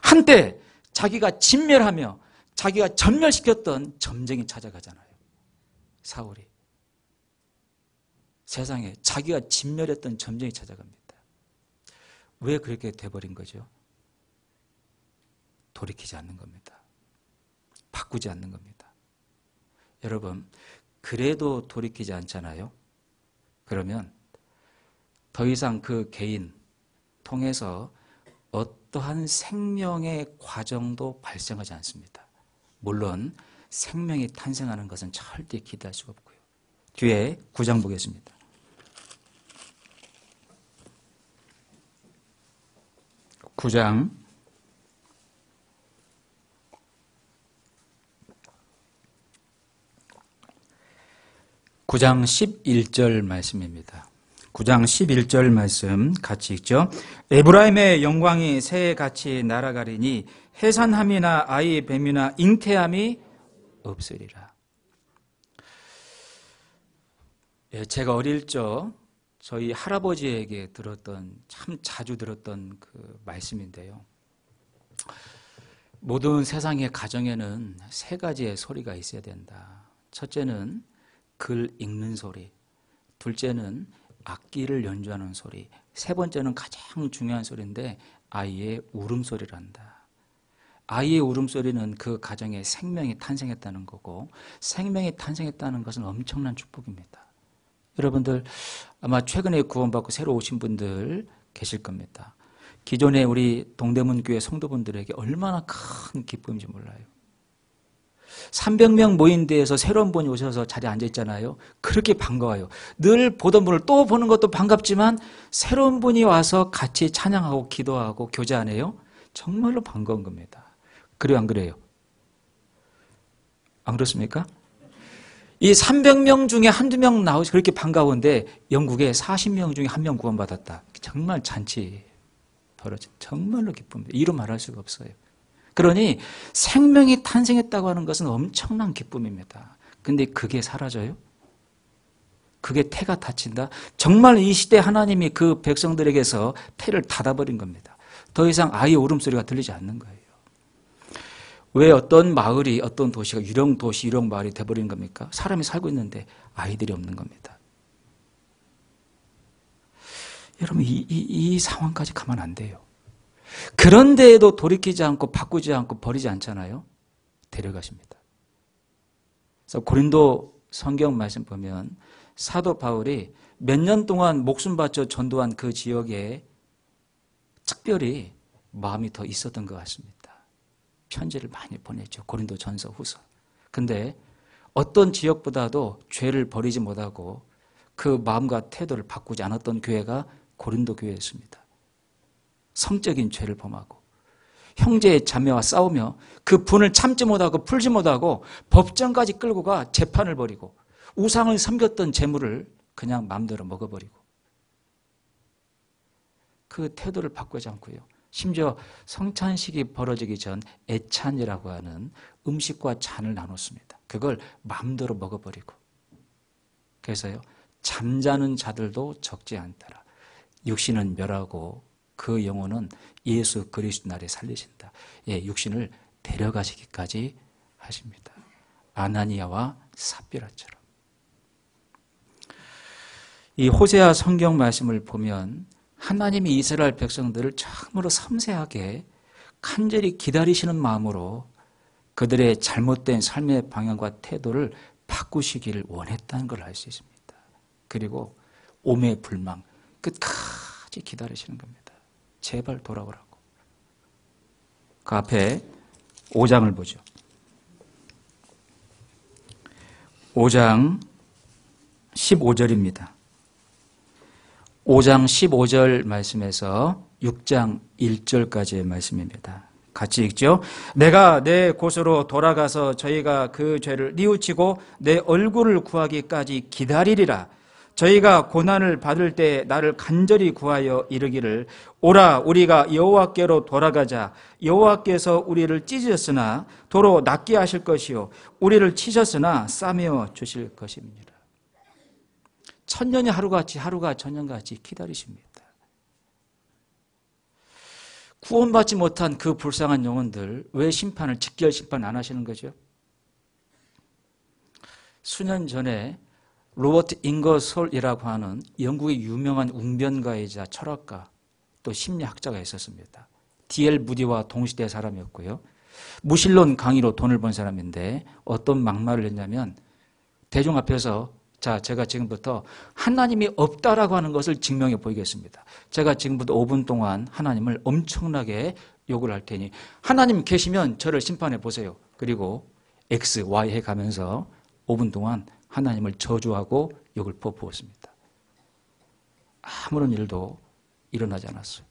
한때 자기가 진멸하며 자기가 전멸시켰던 점쟁이 찾아가잖아요. 사울이. 세상에 자기가 진멸했던 점쟁이 찾아갑니다. 왜 그렇게 돼버린 거죠? 돌이키지 않는 겁니다. 바꾸지 않는 겁니다. 여러분, 그래도 돌이키지 않잖아요? 그러면 더 이상 그 개인 통해서 어떠한 생명의 과정도 발생하지 않습니다. 물론 생명이 탄생하는 것은 절대 기대할 수가 없고요. 뒤에 9장 보겠습니다. 9장 11절 말씀입니다. 9장 11절 말씀 같이 읽죠. 에브라임의 영광이 새에 같이 날아가리니 해산함이나 아이의 뱀이나 잉태함이 없으리라. 제가 어릴 적 저희 할아버지에게 들었던, 참 자주 들었던 그 말씀인데요. 모든 세상의 가정에는 세 가지의 소리가 있어야 된다. 첫째는 글 읽는 소리, 둘째는 악기를 연주하는 소리, 세 번째는 가장 중요한 소리인데 아이의 울음소리란다. 아이의 울음소리는 그 가정에 생명이 탄생했다는 거고, 생명이 탄생했다는 것은 엄청난 축복입니다. 여러분들 아마 최근에 구원받고 새로 오신 분들 계실 겁니다. 기존에 우리 동대문 교회 성도분들에게 얼마나 큰 기쁨인지 몰라요. 300명 모인 데에서 새로운 분이 오셔서 자리에 앉아 있잖아요. 그렇게 반가워요. 늘 보던 분을 또 보는 것도 반갑지만 새로운 분이 와서 같이 찬양하고 기도하고 교제하네요. 정말로 반가운 겁니다. 그래요, 안 그래요? 안 그렇습니까? 이 300명 중에 한두 명 나오시 그렇게 반가운데 영국에 40명 중에 한 명 구원받았다. 정말 잔치 벌어져. 정말로 기쁩니다. 이루 말할 수가 없어요. 그러니 생명이 탄생했다고 하는 것은 엄청난 기쁨입니다. 근데 그게 사라져요? 그게 태가 닫힌다? 정말 이 시대 하나님이 그 백성들에게서 태를 닫아버린 겁니다. 더 이상 아이의 울음소리가 들리지 않는 거예요. 왜 어떤 마을이, 어떤 도시가 유령도시, 유령마을이 돼버린 겁니까? 사람이 살고 있는데 아이들이 없는 겁니다. 여러분, 이 상황까지 가면 안 돼요. 그런데에도 돌이키지 않고 바꾸지 않고 버리지 않잖아요. 데려가십니다. 그래서 고린도 성경 말씀 보면 사도 바울이 몇 년 동안 목숨 바쳐 전도한 그 지역에 특별히 마음이 더 있었던 것 같습니다. 편지를 많이 보냈죠. 고린도 전서 후서. 근데 어떤 지역보다도 죄를 버리지 못하고 그 마음과 태도를 바꾸지 않았던 교회가 고린도 교회였습니다. 성적인 죄를 범하고 형제 자매와 싸우며 그 분을 참지 못하고 풀지 못하고 법정까지 끌고 가 재판을 벌이고 우상을 섬겼던 재물을 그냥 마음대로 먹어버리고 그 태도를 바꾸지 않고요. 심지어 성찬식이 벌어지기 전 애찬이라고 하는 음식과 잔을 나눴습니다. 그걸 마음대로 먹어버리고 그래서요. 잠자는 자들도 적지 않더라. 육신은 멸하고 그 영혼은 예수 그리스도 날에 살리신다. 예, 육신을 데려가시기까지 하십니다. 아나니아와 삽비라처럼. 이 호세아 성경 말씀을 보면 하나님이 이스라엘 백성들을 참으로 섬세하게 간절히 기다리시는 마음으로 그들의 잘못된 삶의 방향과 태도를 바꾸시기를 원했다는 걸 알 수 있습니다. 그리고 오매불망 끝까지 기다리시는 겁니다. 제발 돌아오라고. 그 앞에 5장을 보죠. 5장 15절입니다. 5장 15절 말씀에서 6장 1절까지의 말씀입니다. 같이 읽죠. 내가 내 곳으로 돌아가서 저희가 그 죄를 뉘우치고 내 얼굴을 구하기까지 기다리리라. 저희가 고난을 받을 때 나를 간절히 구하여 이르기를 오라 우리가 여호와께로 돌아가자. 여호와께서 우리를 찢으셨으나 도로 낫게 하실 것이요 우리를 치셨으나 싸매어 주실 것입니다. 천년이 하루같이 하루가 천년같이 기다리십니다. 구원받지 못한 그 불쌍한 영혼들 왜 심판을 직결 심판 안 하시는 거죠? 수년 전에 로버트 잉거솔이라고 하는 영국의 유명한 웅변가이자 철학가 또 심리학자가 있었습니다. D.L. 무디와 동시대 사람이었고요. 무신론 강의로 돈을 번 사람인데 어떤 막말을 했냐면 대중 앞에서 자, 제가 지금부터 하나님이 없다라고 하는 것을 증명해 보이겠습니다. 제가 지금부터 5분 동안 하나님을 엄청나게 욕을 할 테니 하나님 계시면 저를 심판해 보세요. 그리고 X, Y 해가면서 5분 동안 하나님을 저주하고 욕을 퍼부었습니다. 아무런 일도 일어나지 않았어요.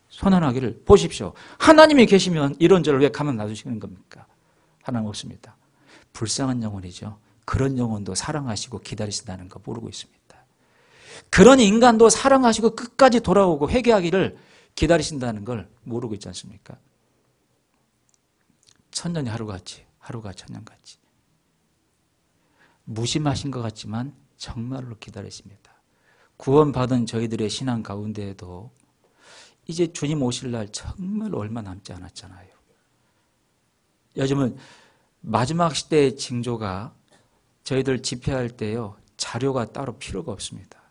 선언하기를 보십시오. 하나님이 계시면 이런 저를 왜 가만 놔두시는 겁니까? 하나님 없습니다. 불쌍한 영혼이죠. 그런 영혼도 사랑하시고 기다리신다는 거 모르고 있습니다. 그런 인간도 사랑하시고 끝까지 돌아오고 회개하기를 기다리신다는 걸 모르고 있지 않습니까? 천년이 하루같이 하루가 천년같이 무심하신 것 같지만 정말로 기다리십니다. 구원받은 저희들의 신앙 가운데에도 이제 주님 오실 날 정말 얼마 남지 않았잖아요. 요즘은 마지막 시대의 징조가 저희들 집회할 때요 자료가 따로 필요가 없습니다.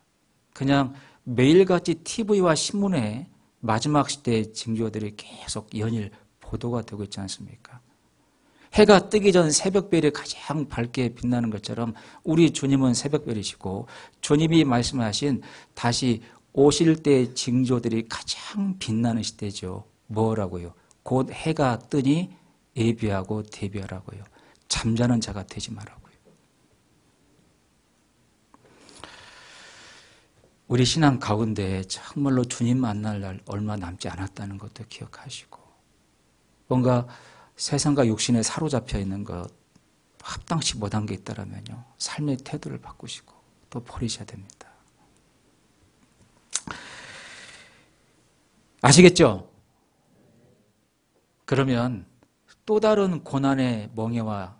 그냥 매일같이 TV와 신문에 마지막 시대의 징조들이 계속 연일 보도가 되고 있지 않습니까? 해가 뜨기 전 새벽별이 가장 밝게 빛나는 것처럼 우리 주님은 새벽별이시고 주님이 말씀하신 다시 오실 때의 징조들이 가장 빛나는 시대죠. 뭐라고요? 곧 해가 뜨니 예비하고 대비하라고요. 잠자는 자가 되지 말라고요. 우리 신앙 가운데 정말로 주님 만날 날 얼마 남지 않았다는 것도 기억하시고 뭔가 세상과 육신에 사로잡혀 있는 것 합당치 못한 게 있다면요 삶의 태도를 바꾸시고 또 버리셔야 됩니다. 아시겠죠? 그러면 또 다른 고난의 멍에와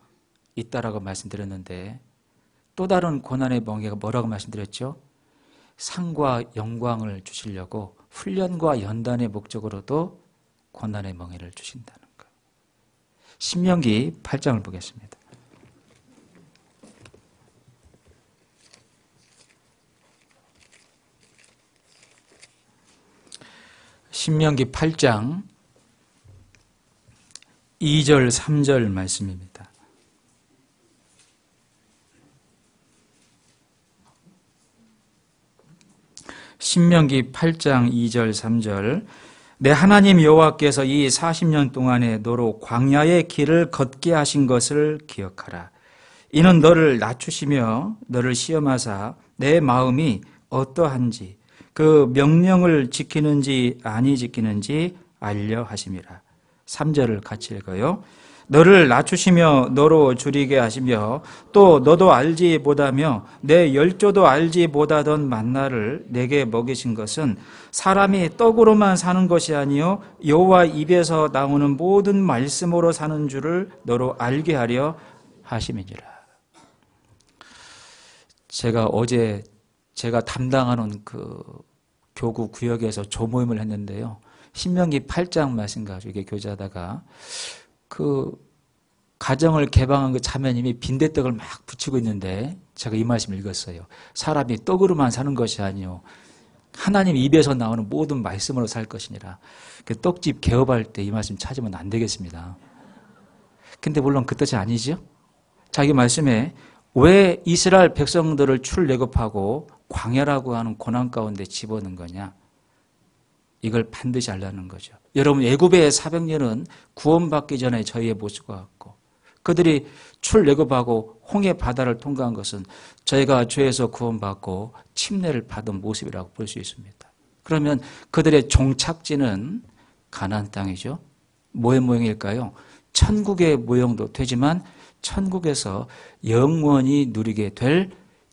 있다라고 말씀드렸는데 또 다른 고난의 멍에가 뭐라고 말씀드렸죠? 상과 영광을 주시려고 훈련과 연단의 목적으로도 고난의 멍에를 주신다는 것. 신명기 8장을 보겠습니다. 신명기 8장 2절 3절 말씀입니다. 신명기 8장 2절 3절 내 하나님 여호와께서 이 40년 동안에 너로 광야의 길을 걷게 하신 것을 기억하라. 이는 너를 낮추시며 너를 시험하사 내 마음이 어떠한지 그 명령을 지키는지 아니 지키는지 알려 하심이라. 3절을 같이 읽어요. 너를 낮추시며 너로 줄이게 하시며 또 너도 알지 못하며 내 열조도 알지 못하던 만나를 내게 먹이신 것은 사람이 떡으로만 사는 것이 아니요 여호와 입에서 나오는 모든 말씀으로 사는 줄을 너로 알게 하려 하심이니라. 제가 어제 제가 담당하는 그 교구 구역에서 조모임을 했는데요. 신명기 8장 말씀 가지고 이게 교제하다가 그 가정을 개방한 그 자매님이 빈대떡을 막 붙이고 있는데 제가 이 말씀을 읽었어요. 사람이 떡으로만 사는 것이 아니요 하나님 입에서 나오는 모든 말씀으로 살 것이니라. 그 떡집 개업할 때 이 말씀 찾으면 안 되겠습니다. 근데 물론 그 뜻이 아니죠. 자기 말씀에 왜 이스라엘 백성들을 출애굽하고 광야라고 하는 고난 가운데 집어넣은 거냐? 이걸 반드시 알라는 거죠. 여러분, 애굽의 400년은 구원받기 전에 저희의 모습과 같고, 그들이 출애굽하고 홍해 바다를 통과한 것은 저희가 죄에서 구원받고 침례를 받은 모습이라고 볼 수 있습니다. 그러면 그들의 종착지는 가나안 땅이죠. 뭐의 모형일까요? 천국의 모형도 되지만 천국에서 영원히 누리게 될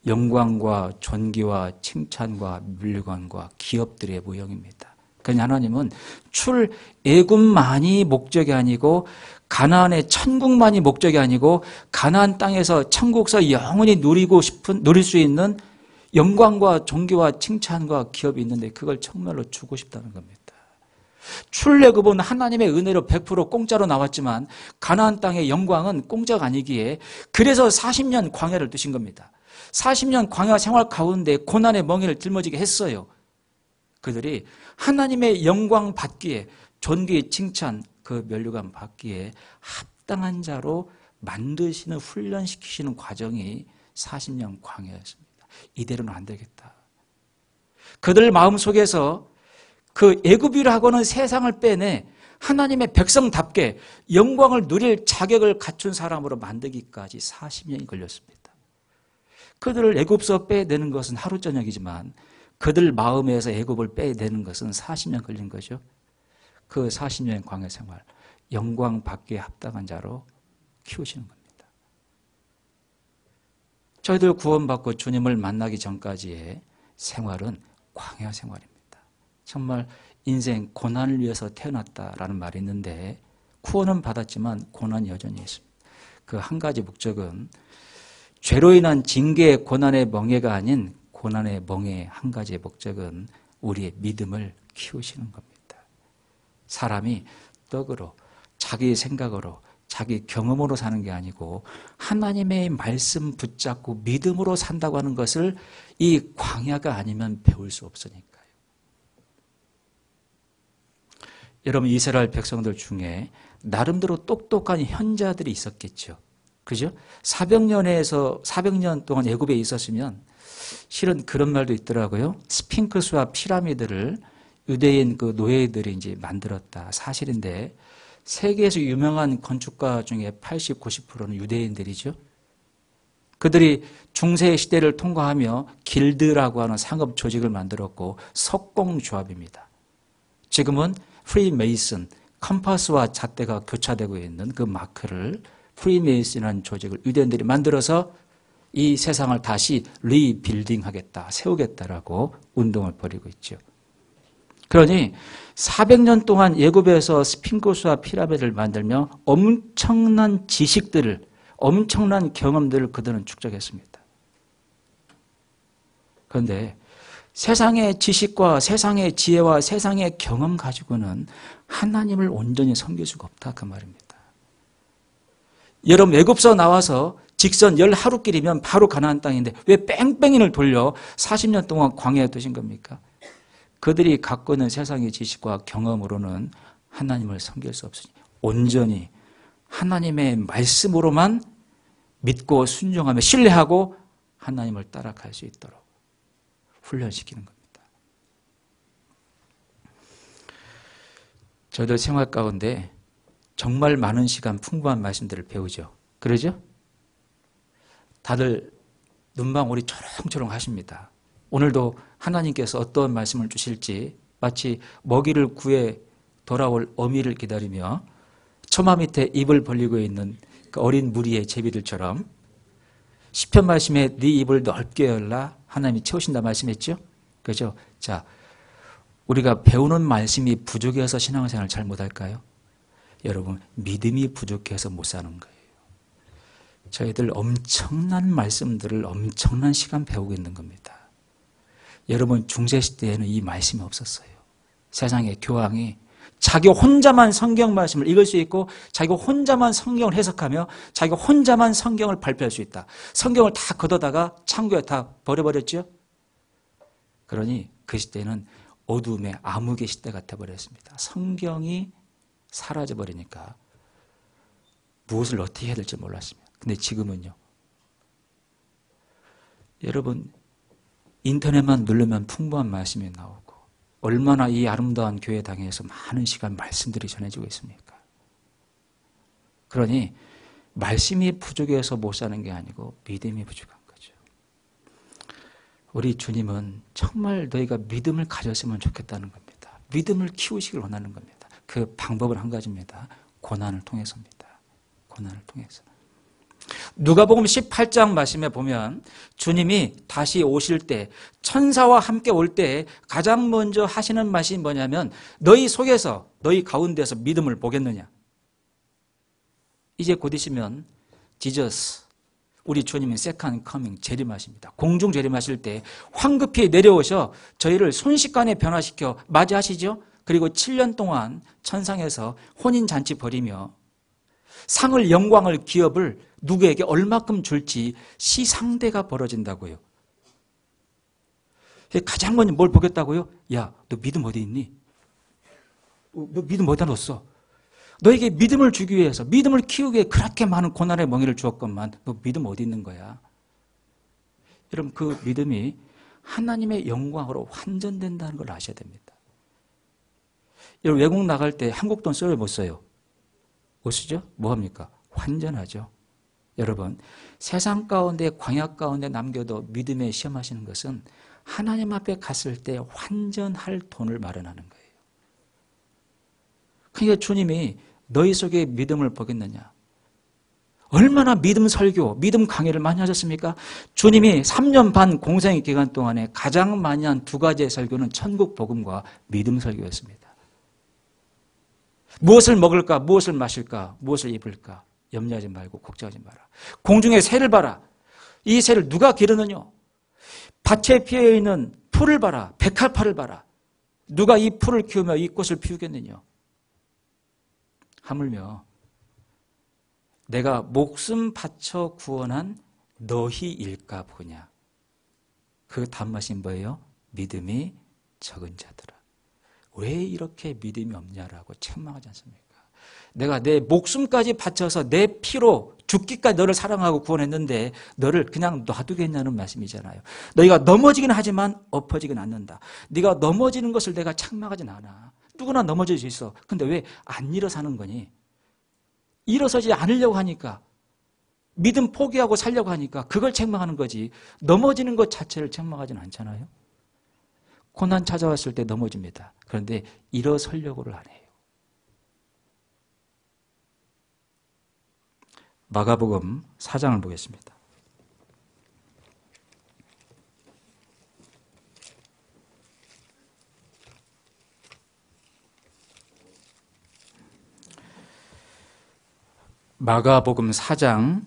영광과 존귀와 칭찬과 물건과 기업들의 모형입니다. 그러니 하나님은 출애굽만이 목적이 아니고 가나안의 천국만이 목적이 아니고 가나안 땅에서 천국에서 영원히 누릴 수 있는 영광과 존귀와 칭찬과 기업이 있는데 그걸 정말로 주고 싶다는 겁니다. 출애굽은 하나님의 은혜로 100% 공짜로 나왔지만 가나안 땅의 영광은 공짜가 아니기에 그래서 40년 광야를 두신 겁니다. 40년 광야 생활 가운데 고난의 멍에를 짊어지게 했어요. 그들이 하나님의 영광 받기에 존귀 칭찬 그 면류관 받기에 합당한 자로 만드시는 훈련시키시는 과정이 40년 광야였습니다. 이대로는 안 되겠다. 그들 마음속에서 그 애굽이라고는 세상을 빼내 하나님의 백성답게 영광을 누릴 자격을 갖춘 사람으로 만들기까지 40년이 걸렸습니다. 그들을 애굽에서 빼내는 것은 하루 저녁이지만 그들 마음에서 애굽을 빼내는 것은 40년 걸린 거죠. 그 40년의 광야 생활, 영광 받기에 합당한 자로 키우시는 겁니다. 저희들 구원받고 주님을 만나기 전까지의 생활은 광야 생활입니다. 정말 인생 고난을 위해서 태어났다라는 말이 있는데 구원은 받았지만 고난이 여전히 있습니다. 그 한 가지 목적은 죄로 인한 징계의 고난의 멍에가 아닌 고난의 멍에의 한 가지의 목적은 우리의 믿음을 키우시는 겁니다. 사람이 떡으로 자기 생각으로 자기 경험으로 사는 게 아니고 하나님의 말씀 붙잡고 믿음으로 산다고 하는 것을 이 광야가 아니면 배울 수 없으니까요. 여러분, 이스라엘 백성들 중에 나름대로 똑똑한 현자들이 있었겠죠. 그죠? 400년 동안 애굽에 있었으면 실은 그런 말도 있더라고요. 스핑크스와 피라미드를 유대인 그 노예들이 이제 만들었다. 사실인데 세계에서 유명한 건축가 중에 80, 90%는 유대인들이죠. 그들이 중세 시대를 통과하며 길드라고 하는 상업 조직을 만들었고 석공조합입니다. 지금은 프리메이슨, 컴파스와 잣대가 교차되고 있는 그 마크를 프리메이슨이라는 조직을 유대인들이 만들어서 이 세상을 다시 리빌딩하겠다, 세우겠다라고 운동을 벌이고 있죠. 그러니 400년 동안 애굽에서 스핑크스와 피라미드를 만들며 엄청난 지식들을, 엄청난 경험들을 그들은 축적했습니다. 그런데 세상의 지식과 세상의 지혜와 세상의 경험 가지고는 하나님을 온전히 섬길 수가 없다 그 말입니다. 여러분, 애굽에서 나와서 직선 10하루길이면 바로 가나안 땅인데 왜 뺑뺑이를 돌려 40년 동안 광야에 두신 겁니까? 그들이 갖고 있는 세상의 지식과 경험으로는 하나님을 섬길 수 없으니 온전히 하나님의 말씀으로만 믿고 순종하며 신뢰하고 하나님을 따라갈 수 있도록 훈련시키는 겁니다. 저희들 생활 가운데 정말 많은 시간 풍부한 말씀들을 배우죠. 그러죠? 다들 눈망울이 초롱초롱 하십니다. 오늘도 하나님께서 어떤 말씀을 주실지 마치 먹이를 구해 돌아올 어미를 기다리며 처마 밑에 입을 벌리고 있는 그 어린 무리의 제비들처럼 시편 말씀에 네 입을 넓게 열라 하나님이 채우신다 말씀했죠. 그렇죠? 자, 우리가 배우는 말씀이 부족해서 신앙생활을 잘 못할까요? 여러분, 믿음이 부족해서 못 사는 거예요. 저희들 엄청난 말씀들을 엄청난 시간 배우고 있는 겁니다. 여러분, 중세시대에는 이 말씀이 없었어요. 세상의 교황이 자기 혼자만 성경 말씀을 읽을 수 있고 자기 혼자만 성경을 해석하며 자기 혼자만 성경을 발표할 수 있다. 성경을 다 걷어다가 창고에 다 버려버렸죠. 그러니 그 시대는 어둠의 암흑의 시대가 되어버렸습니다. 성경이 사라져버리니까 무엇을 어떻게 해야 될지 몰랐습니다. 근데 지금은요. 여러분 인터넷만 누르면 풍부한 말씀이 나오고 얼마나 이 아름다운 교회당에서 많은 시간 말씀들이 전해지고 있습니까? 그러니 말씀이 부족해서 못 사는 게 아니고 믿음이 부족한 거죠. 우리 주님은 정말 너희가 믿음을 가졌으면 좋겠다는 겁니다. 믿음을 키우시길 원하는 겁니다. 그 방법은 한 가지입니다. 고난을 통해서입니다. 고난을 통해서. 누가복음 18장 말씀에 보면 주님이 다시 오실 때 천사와 함께 올 때 가장 먼저 하시는 말씀이 뭐냐면 너희 속에서 너희 가운데서 믿음을 보겠느냐. 이제 곧 있으면 지저스 우리 주님은 세컨 커밍 재림하십니다. 공중 재림하실 때 황급히 내려오셔 저희를 순식간에 변화시켜 맞이하시죠. 그리고 7년 동안 천상에서 혼인잔치 벌이며 상을 영광을 기업을 누구에게 얼마큼 줄지 시상대가 벌어진다고요. 가장 먼저 뭘 보겠다고요? 야, 너 믿음 어디 있니? 너 믿음 어디다 놨어? 너에게 믿음을 주기 위해서 믿음을 키우기 위해 그렇게 많은 고난의 멍에를 주었건만 너 믿음 어디 있는 거야? 여러분 그 믿음이 하나님의 영광으로 환전된다는 걸 아셔야 됩니다. 여러분 외국 나갈 때 한국 돈 써요 못 써요? 못 쓰죠? 뭐합니까? 환전하죠. 여러분 세상 가운데 광야 가운데 남겨도 믿음에 시험하시는 것은 하나님 앞에 갔을 때 환전할 돈을 마련하는 거예요. 그러니까 주님이 너희 속에 믿음을 보겠느냐. 얼마나 믿음 설교, 믿음 강의를 많이 하셨습니까? 주님이 3년 반 공생의 기간 동안에 가장 많이 한 두 가지의 설교는 천국 복음과 믿음 설교였습니다. 무엇을 먹을까, 무엇을 마실까, 무엇을 입을까 염려하지 말고 걱정하지 마라. 공중의 새를 봐라. 이 새를 누가 기르느냐. 밭에 피어있는 풀을 봐라. 백합화를 봐라. 누가 이 풀을 키우며 이 꽃을 피우겠느냐. 하물며 내가 목숨 바쳐 구원한 너희일까 보냐. 그 단맛이 뭐예요? 믿음이 적은 자들아. 왜 이렇게 믿음이 없냐라고 책망하지 않습니까? 내가 내 목숨까지 바쳐서 내 피로 죽기까지 너를 사랑하고 구원했는데 너를 그냥 놔두겠냐는 말씀이잖아요. 너희가 넘어지긴 하지만 엎어지긴 않는다. 네가 넘어지는 것을 내가 책망하진 않아. 누구나 넘어질 수 있어. 근데 왜 안 일어서는 거니? 일어서지 않으려고 하니까 믿음 포기하고 살려고 하니까 그걸 책망하는 거지 넘어지는 것 자체를 책망하진 않잖아요. 고난 찾아왔을 때 넘어집니다. 그런데 일어서려고를 안 해요. 마가복음 4장을 보겠습니다. 마가복음 4장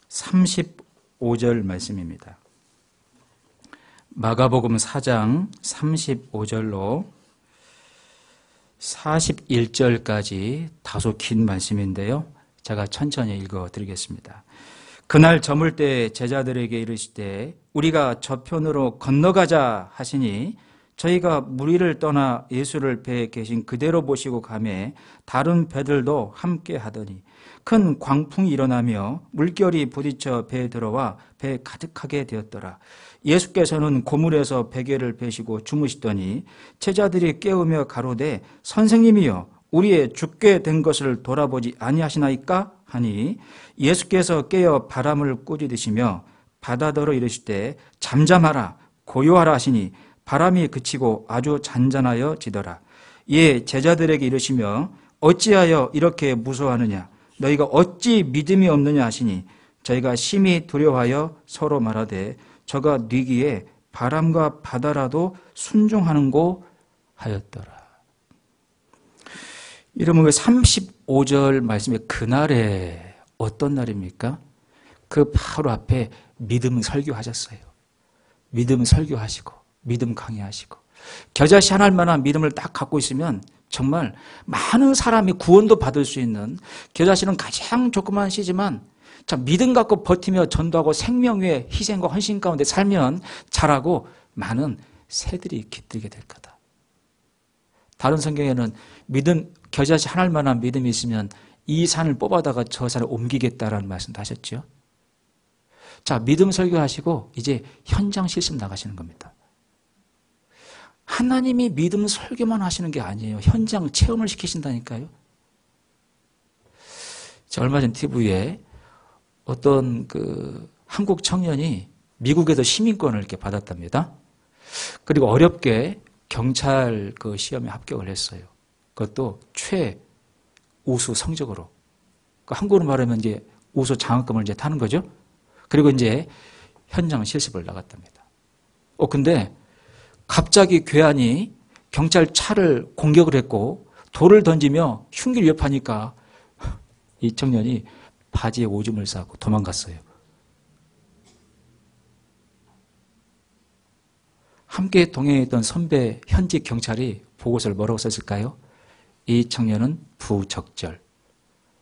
35절 말씀입니다. 마가복음 4장 35절로 41절까지 다소 긴 말씀인데요. 제가 천천히 읽어드리겠습니다. 그날 저물 때 제자들에게 이르시되 우리가 저편으로 건너가자 하시니 저희가 무리를 떠나 예수를 배에 계신 그대로 모시고 가매 다른 배들도 함께 하더니 큰 광풍이 일어나며 물결이 부딪혀 배에 들어와 배에 가득하게 되었더라. 예수께서는 고물에서 베개를 베시고 주무시더니 제자들이 깨우며 가로되 선생님이여 우리의 죽게 된 것을 돌아보지 아니하시나이까 하니 예수께서 깨어 바람을 꾸짖으시며 바다더러 이르시되 잠잠하라 고요하라 하시니 바람이 그치고 아주 잔잔하여 지더라. 이에 제자들에게 이르시며 어찌하여 이렇게 무서워하느냐 너희가 어찌 믿음이 없느냐 하시니 저희가 심히 두려워하여 서로 말하되 저가 뉘기에 바람과 바다라도 순종하는고 하였더라. 이러면 그 35절 말씀에 그날에 어떤 날입니까? 그 바로 앞에 믿음 설교하셨어요. 믿음 설교하시고 믿음 강의하시고 겨자씨 하나일 만한 믿음을 딱 갖고 있으면 정말 많은 사람이 구원도 받을 수 있는 겨자씨는 가장 조그만 씨지만 참 믿음 갖고 버티며 전도하고 생명 위에 희생과 헌신 가운데 살면 자라고 많은 새들이 깃들게 될 거다. 다른 성경에는 믿음 겨자씨 하나일 만한 믿음이 있으면 이 산을 뽑아다가 저 산을 옮기겠다라는 말씀도 하셨죠. 자, 믿음 설교하시고 이제 현장 실습 나가시는 겁니다. 하나님이 믿음 설교만 하시는 게 아니에요. 현장 체험을 시키신다니까요. 자, 얼마 전 TV에 어떤 한국 청년이 미국에서 시민권을 이렇게 받았답니다. 그리고 어렵게 경찰 시험에 합격을 했어요. 그것도 최우수 성적으로. 한국으로 말하면 이제 우수 장학금을 이제 타는 거죠. 그리고 이제 현장 실습을 나갔답니다. 근데 갑자기 괴한이 경찰 차를 공격을 했고 돌을 던지며 흉기를 위협하니까 이 청년이 바지에 오줌을 싸고 도망갔어요. 함께 동행했던 선배 현직 경찰이 보고서를 뭐라고 썼을까요? 이 청년은 부적절.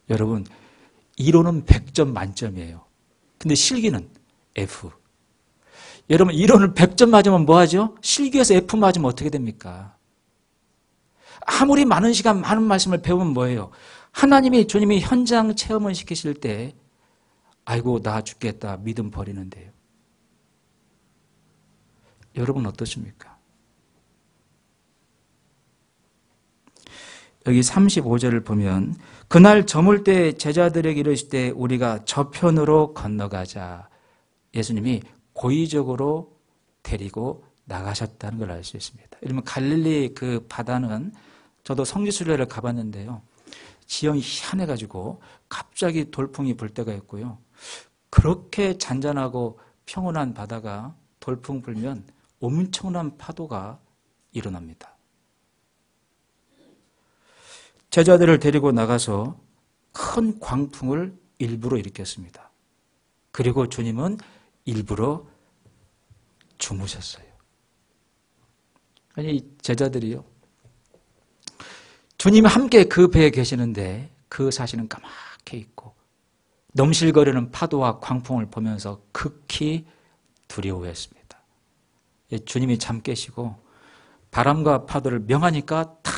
여러분, 이론은 100점 만점이에요. 근데 실기는 F. 여러분, 이론을 100점 맞으면 뭐하죠? 실기에서 F 맞으면 어떻게 됩니까? 아무리 많은 시간 많은 말씀을 배우면 뭐예요? 하나님이 주님이 현장 체험을 시키실 때 아이고 나 죽겠다 믿음 버리는데요. 여러분 어떠십니까? 여기 35절을 보면 그날 저물 때 제자들에게 이르실 때 우리가 저편으로 건너가자. 예수님이 고의적으로 데리고 나가셨다는 걸 알 수 있습니다. 이러면 갈릴리 그 바다는 저도 성지순례를 가봤는데요. 지형이 희한해가지고 갑자기 돌풍이 불 때가 있고요. 그렇게 잔잔하고 평온한 바다가 돌풍 불면 엄청난 파도가 일어납니다. 제자들을 데리고 나가서 큰 광풍을 일부러 일으켰습니다. 그리고 주님은 일부러 주무셨어요. 아니 제자들이요. 주님이 함께 그 배에 계시는데 그 사실은 까맣게 있고 넘실거리는 파도와 광풍을 보면서 극히 두려워했습니다. 주님이 잠 깨시고 바람과 파도를 명하니까 탁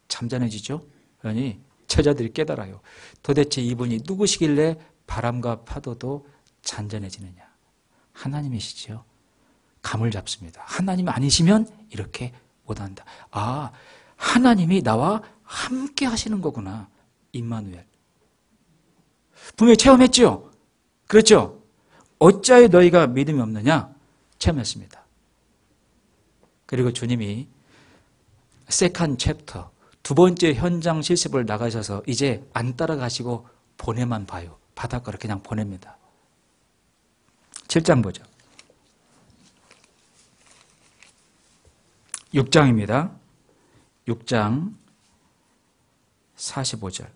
잠잠해지죠. 그러니 제자들이 깨달아요. 도대체 이분이 누구시길래 바람과 파도도 잔잔해지느냐. 하나님이시죠. 감을 잡습니다. 하나님 아니시면 이렇게 못한다. 아, 하나님이 나와 함께 하시는 거구나. 임마누엘. 분명히 체험했죠? 그렇죠? 어찌하여 너희가 믿음이 없느냐? 체험했습니다. 그리고 주님이 세컨 챕터, 두 번째 현장 실습을 나가셔서 이제 안 따라가시고 보내만 봐요. 바닷가로 그냥 보냅니다. 7장 보죠. 6장입니다. 6장 45절.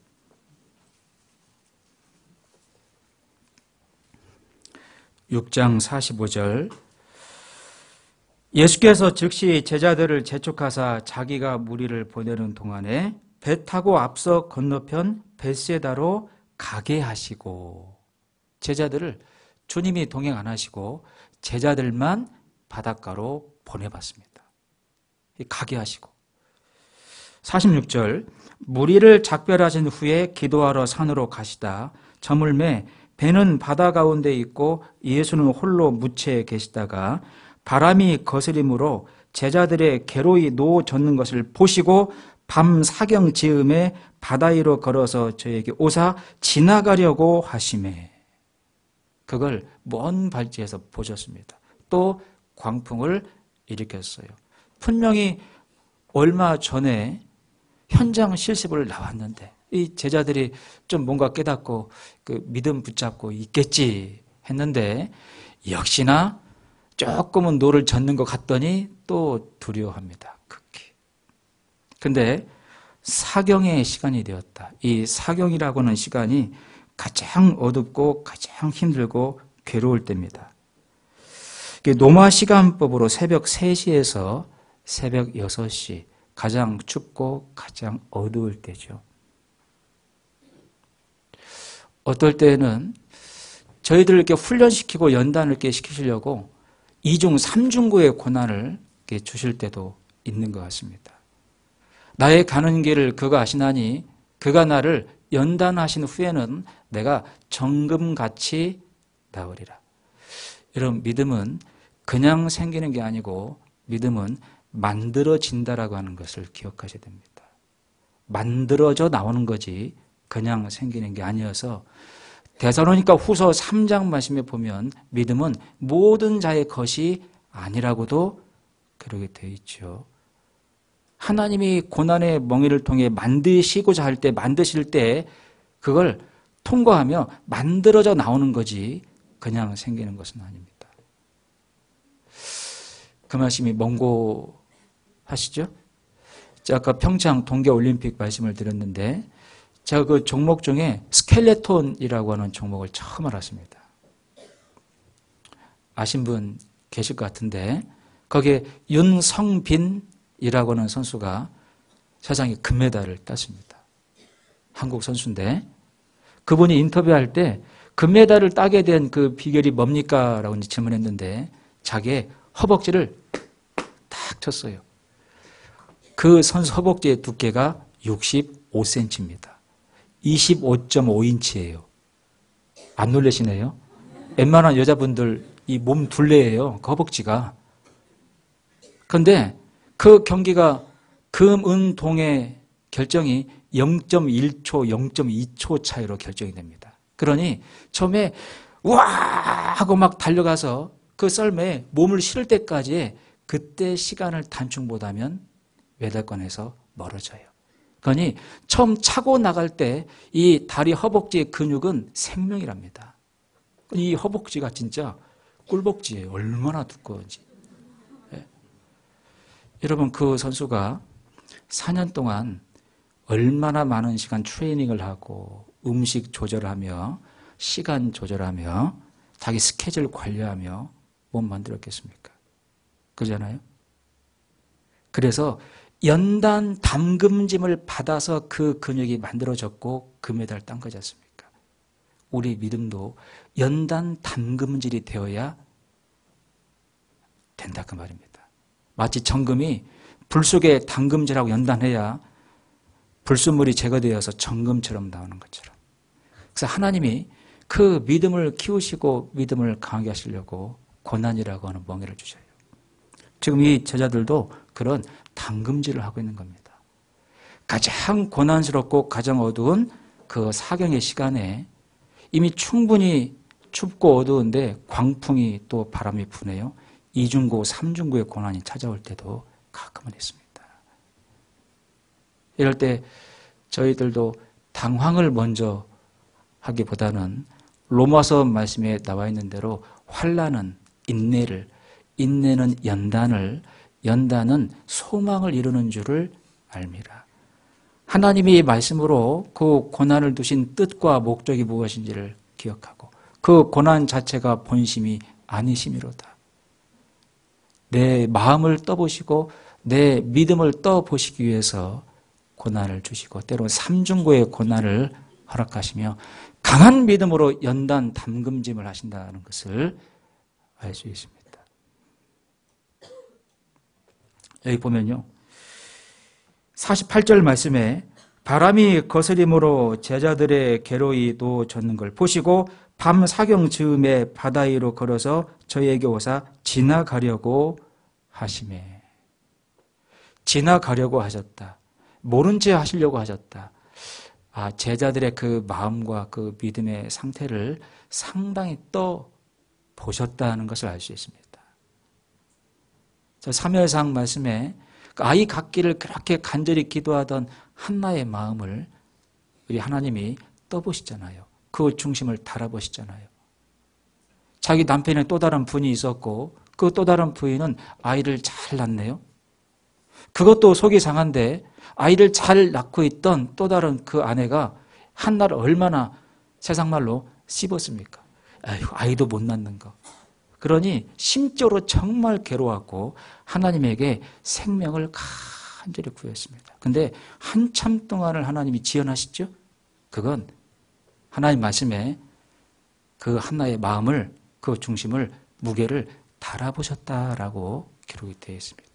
예수께서 즉시 제자들을 재촉하사 자기가 무리를 보내는 동안에 배 타고 앞서 건너편 벳세다로 가게 하시고, 제자들을 주님이 동행 안 하시고 제자들만 바닷가로 보내봤습니다. 가게 하시고. 46절, 무리를 작별하신 후에 기도하러 산으로 가시다 저물매 배는 바다 가운데 있고 예수는 홀로 묻혀 계시다가 바람이 거스림으로 제자들의 괴로이 놓아졌는 것을 보시고 밤 사경 즈음에 바다 위로 걸어서 저에게 오사 지나가려고 하시매. 그걸 먼 발치에서 보셨습니다. 또 광풍을 일으켰어요. 분명히 얼마 전에 현장 실습을 나왔는데 이 제자들이 좀 뭔가 깨닫고 그 믿음 붙잡고 있겠지 했는데 역시나 조금은 노를 젓는 것 같더니 또 두려워합니다. 극히. 근데 사경의 시간이 되었다. 이 사경이라고 하는 시간이 가장 어둡고 가장 힘들고 괴로울 때입니다. 노마 시간법으로 새벽 3시에서 새벽 6시 가장 춥고 가장 어두울 때죠. 어떨 때는 저희들을 이렇게 훈련시키고 연단을 이렇게 시키시려고 2중, 3중고의 고난을 이렇게 주실 때도 있는 것 같습니다. 나의 가는 길을 그가 아시나니 그가 나를 연단하신 후에는 내가 정금같이 나으리라. 여러분, 믿음은 그냥 생기는 게 아니고 믿음은 만들어진다라고 하는 것을 기억하셔야 됩니다. 만들어져 나오는 거지 그냥 생기는 게 아니어서 데살로니가 후서 3장 말씀에 보면 믿음은 모든 자의 것이 아니라고도 그러게 되어 있죠. 하나님이 고난의 멍에를 통해 만드시고자 할 때, 만드실 때 그걸 통과하며 만들어져 나오는 거지 그냥 생기는 것은 아닙니다. 그 말씀이 뭔고 하시죠? 제가 아까 평창 동계올림픽 말씀을 드렸는데 제가 그 종목 중에 스켈레톤이라고 하는 종목을 처음 알았습니다. 아신 분 계실 것 같은데 거기에 윤성빈이라고 하는 선수가 세상에 금메달을 땄습니다. 한국 선수인데 그분이 인터뷰할 때 금메달을 따게 된 그 비결이 뭡니까? 라고 질문했는데 자기의 허벅지를 딱 쳤어요. 그 선수 허벅지의 두께가 65cm입니다. 25.5인치예요. 안 놀라시네요? 웬만한 여자분들 이 몸 둘레예요. 그 허벅지가. 그런데 그 경기가 금, 은, 동의 결정이 0.1초, 0.2초 차이로 결정이 됩니다. 그러니 처음에 와 하고 막 달려가서 그 썰매에 몸을 실을 때까지 그때 시간을 단축 못하면 메달권에서 멀어져요. 그러니 처음 차고 나갈 때 이 다리 허벅지의 근육은 생명이랍니다. 이 허벅지가 진짜 꿀벅지예요. 얼마나 두꺼운지. 네. 여러분 그 선수가 4년 동안 얼마나 많은 시간 트레이닝을 하고 음식 조절하며 시간 조절하며 자기 스케줄 관리하며 몸 만들었겠습니까? 그러잖아요. 그래서 연단 담금짐을 받아서 그 근육이 만들어졌고 금메달 딴 거지 않습니까? 우리 믿음도 연단 담금질이 되어야 된다 그 말입니다. 마치 정금이 불 속에 담금질하고 연단해야 불순물이 제거되어서 정금처럼 나오는 것처럼. 그래서 하나님이 그 믿음을 키우시고 믿음을 강하게 하시려고 고난이라고 하는 멍에를 주셔요. 지금 이 제자들도 그런 담금질을 하고 있는 겁니다. 가장 고난스럽고 가장 어두운 그 사경의 시간에 이미 충분히 춥고 어두운데 광풍이 또 바람이 부네요. 이중고, 삼중고의 고난이 찾아올 때도 가끔은 있습니다. 이럴 때 저희들도 당황을 먼저 하기보다는 로마서 말씀에 나와 있는 대로 환난은 인내를, 인내는 연단을, 연단은 소망을 이루는 줄을 알미라. 하나님이 말씀으로 그 고난을 두신 뜻과 목적이 무엇인지를 기억하고 그 고난 자체가 본심이 아니심이로다. 내 마음을 떠보시고 내 믿음을 떠보시기 위해서 고난을 주시고 때로는 삼중고의 고난을 허락하시며 강한 믿음으로 연단 담금짐을 하신다는 것을 알 수 있습니다. 여기 보면요. 48절 말씀에 바람이 거스림으로 제자들의 괴로이 놓아졌는 걸 보시고 밤 사경 즈음에 바다 위로 걸어서 저희에게 오사 지나가려고 하시매. 지나가려고 하셨다. 모른 채 하시려고 하셨다. 아, 제자들의 그 마음과 그 믿음의 상태를 상당히 보셨다는 것을 알 수 있습니다. 저 사무엘상 말씀에 아이 갖기를 그렇게 간절히 기도하던 한나의 마음을 우리 하나님이 떠보시잖아요. 그 중심을 달아보시잖아요. 자기 남편의 또 다른 부인이 있었고 그 또 다른 부인은 아이를 잘 낳네요. 그것도 속이 상한데 아이를 잘 낳고 있던 또 다른 그 아내가 한나를 얼마나 세상말로 씹었습니까? 아이고, 아이도 못 낳는 거. 그러니 심적으로 정말 괴로웠고 하나님에게 생명을 간절히 구했습니다. 근데 한참 동안을 하나님이 지연하시죠? 그건 하나님 말씀에 그 한나의 마음을, 그 중심을, 무게를 달아보셨다라고 기록이 되어 있습니다.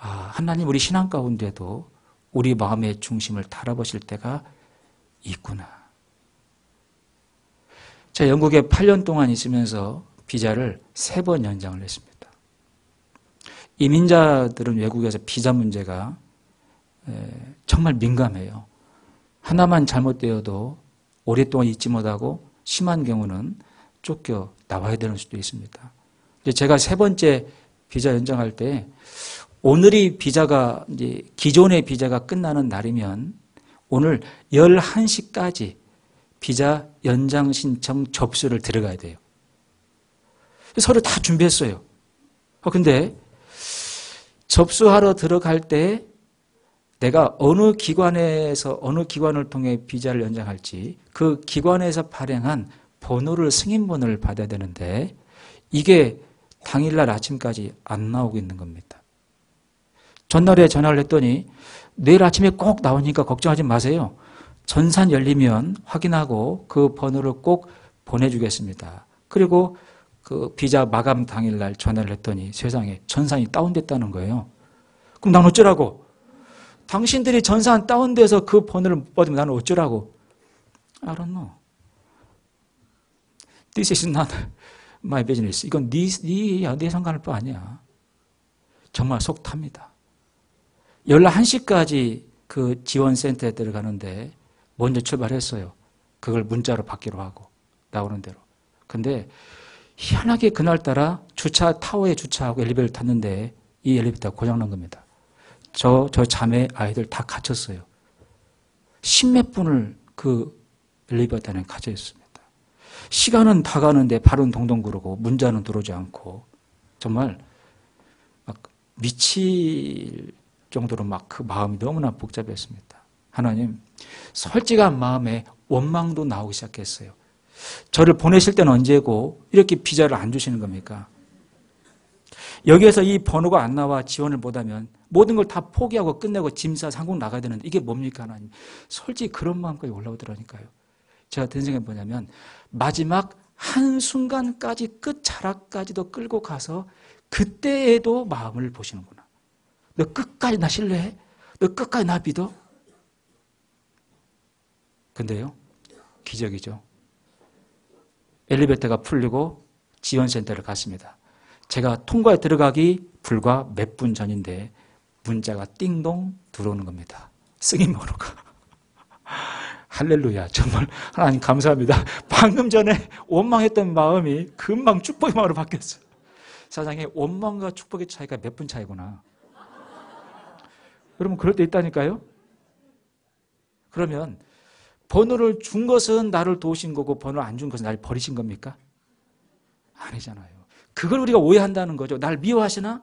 아, 하나님 우리 신앙 가운데도 우리 마음의 중심을 달아보실 때가 있구나. 제가 영국에 8년 동안 있으면서 비자를 3번 연장을 했습니다. 이민자들은 외국에서 비자 문제가 정말 민감해요. 하나만 잘못되어도 오랫동안 있지 못하고 심한 경우는 쫓겨 나와야 되는 수도 있습니다. 제가 3번째 비자 연장할 때 오늘이 비자가 이제 기존의 비자가 끝나는 날이면 오늘 11시까지 비자 연장 신청 접수를 들어가야 돼요. 서류 다 준비했어요. 근데 접수하러 들어갈 때 내가 어느 기관에서 어느 기관을 통해 비자를 연장할지 그 기관에서 발행한 번호를 승인번호를 받아야 되는데 이게 당일날 아침까지 안 나오고 있는 겁니다. 전날에 전화를 했더니 내일 아침에 꼭 나오니까 걱정하지 마세요. 전산 열리면 확인하고 그 번호를 꼭 보내주겠습니다. 그리고 그 비자 마감 당일날 전화를 했더니 세상에 전산이 다운됐다는 거예요. 그럼 난 어쩌라고? 당신들이 전산 다운돼서 그 번호를 못 받으면 나는 어쩌라고? I don't know. This is not my business. 이건 네 상관할 바 아니야. 정말 속 탑니다. 11시까지 그 지원센터에 들어가는데 먼저 출발했어요. 그걸 문자로 받기로 하고 나오는 대로. 근데 희한하게 그날따라 타워에 주차하고 엘리베이터를 탔는데 이 엘리베이터가 고장난 겁니다. 저 자매 아이들 다 갇혔어요. 10몇 분을 그 엘리베이터 안에 갇혀 있습니다. 시간은 다 가는데 발은 동동 구르고 문자는 들어오지 않고 정말 막 미칠 정도로 막 그 마음이 너무나 복잡했습니다. 하나님, 솔직한 마음에 원망도 나오기 시작했어요. 저를 보내실 때는 언제고 이렇게 비자를 안 주시는 겁니까? 여기에서 이 번호가 안 나와 지원을 못하면 모든 걸 다 포기하고 끝내고 짐 싸서 한국 나가야 되는데 이게 뭡니까 하나님? 솔직히 그런 마음까지 올라오더라니까요. 제가 든 생각이 뭐냐면 마지막 한순간까지 끝자락까지도 끌고 가서 그때에도 마음을 보시는구나. 너 끝까지 나 신뢰해? 너 끝까지 나 믿어? 근데요, 기적이죠. 엘리베이터가 풀리고 지원센터를 갔습니다. 제가 통과에 들어가기 불과 몇 분 전인데 문자가 띵동 들어오는 겁니다. 승인번호가. 할렐루야. 정말 하나님 감사합니다. 방금 전에 원망했던 마음이 금방 축복의 마음으로 바뀌었어요. 세상에 원망과 축복의 차이가 몇 분 차이구나. 여러분 그럴 때 있다니까요. 그러면 번호를 준 것은 나를 도우신 거고 번호를 안 준 것은 나를 버리신 겁니까? 아니잖아요. 그걸 우리가 오해한다는 거죠. 나를 미워하시나?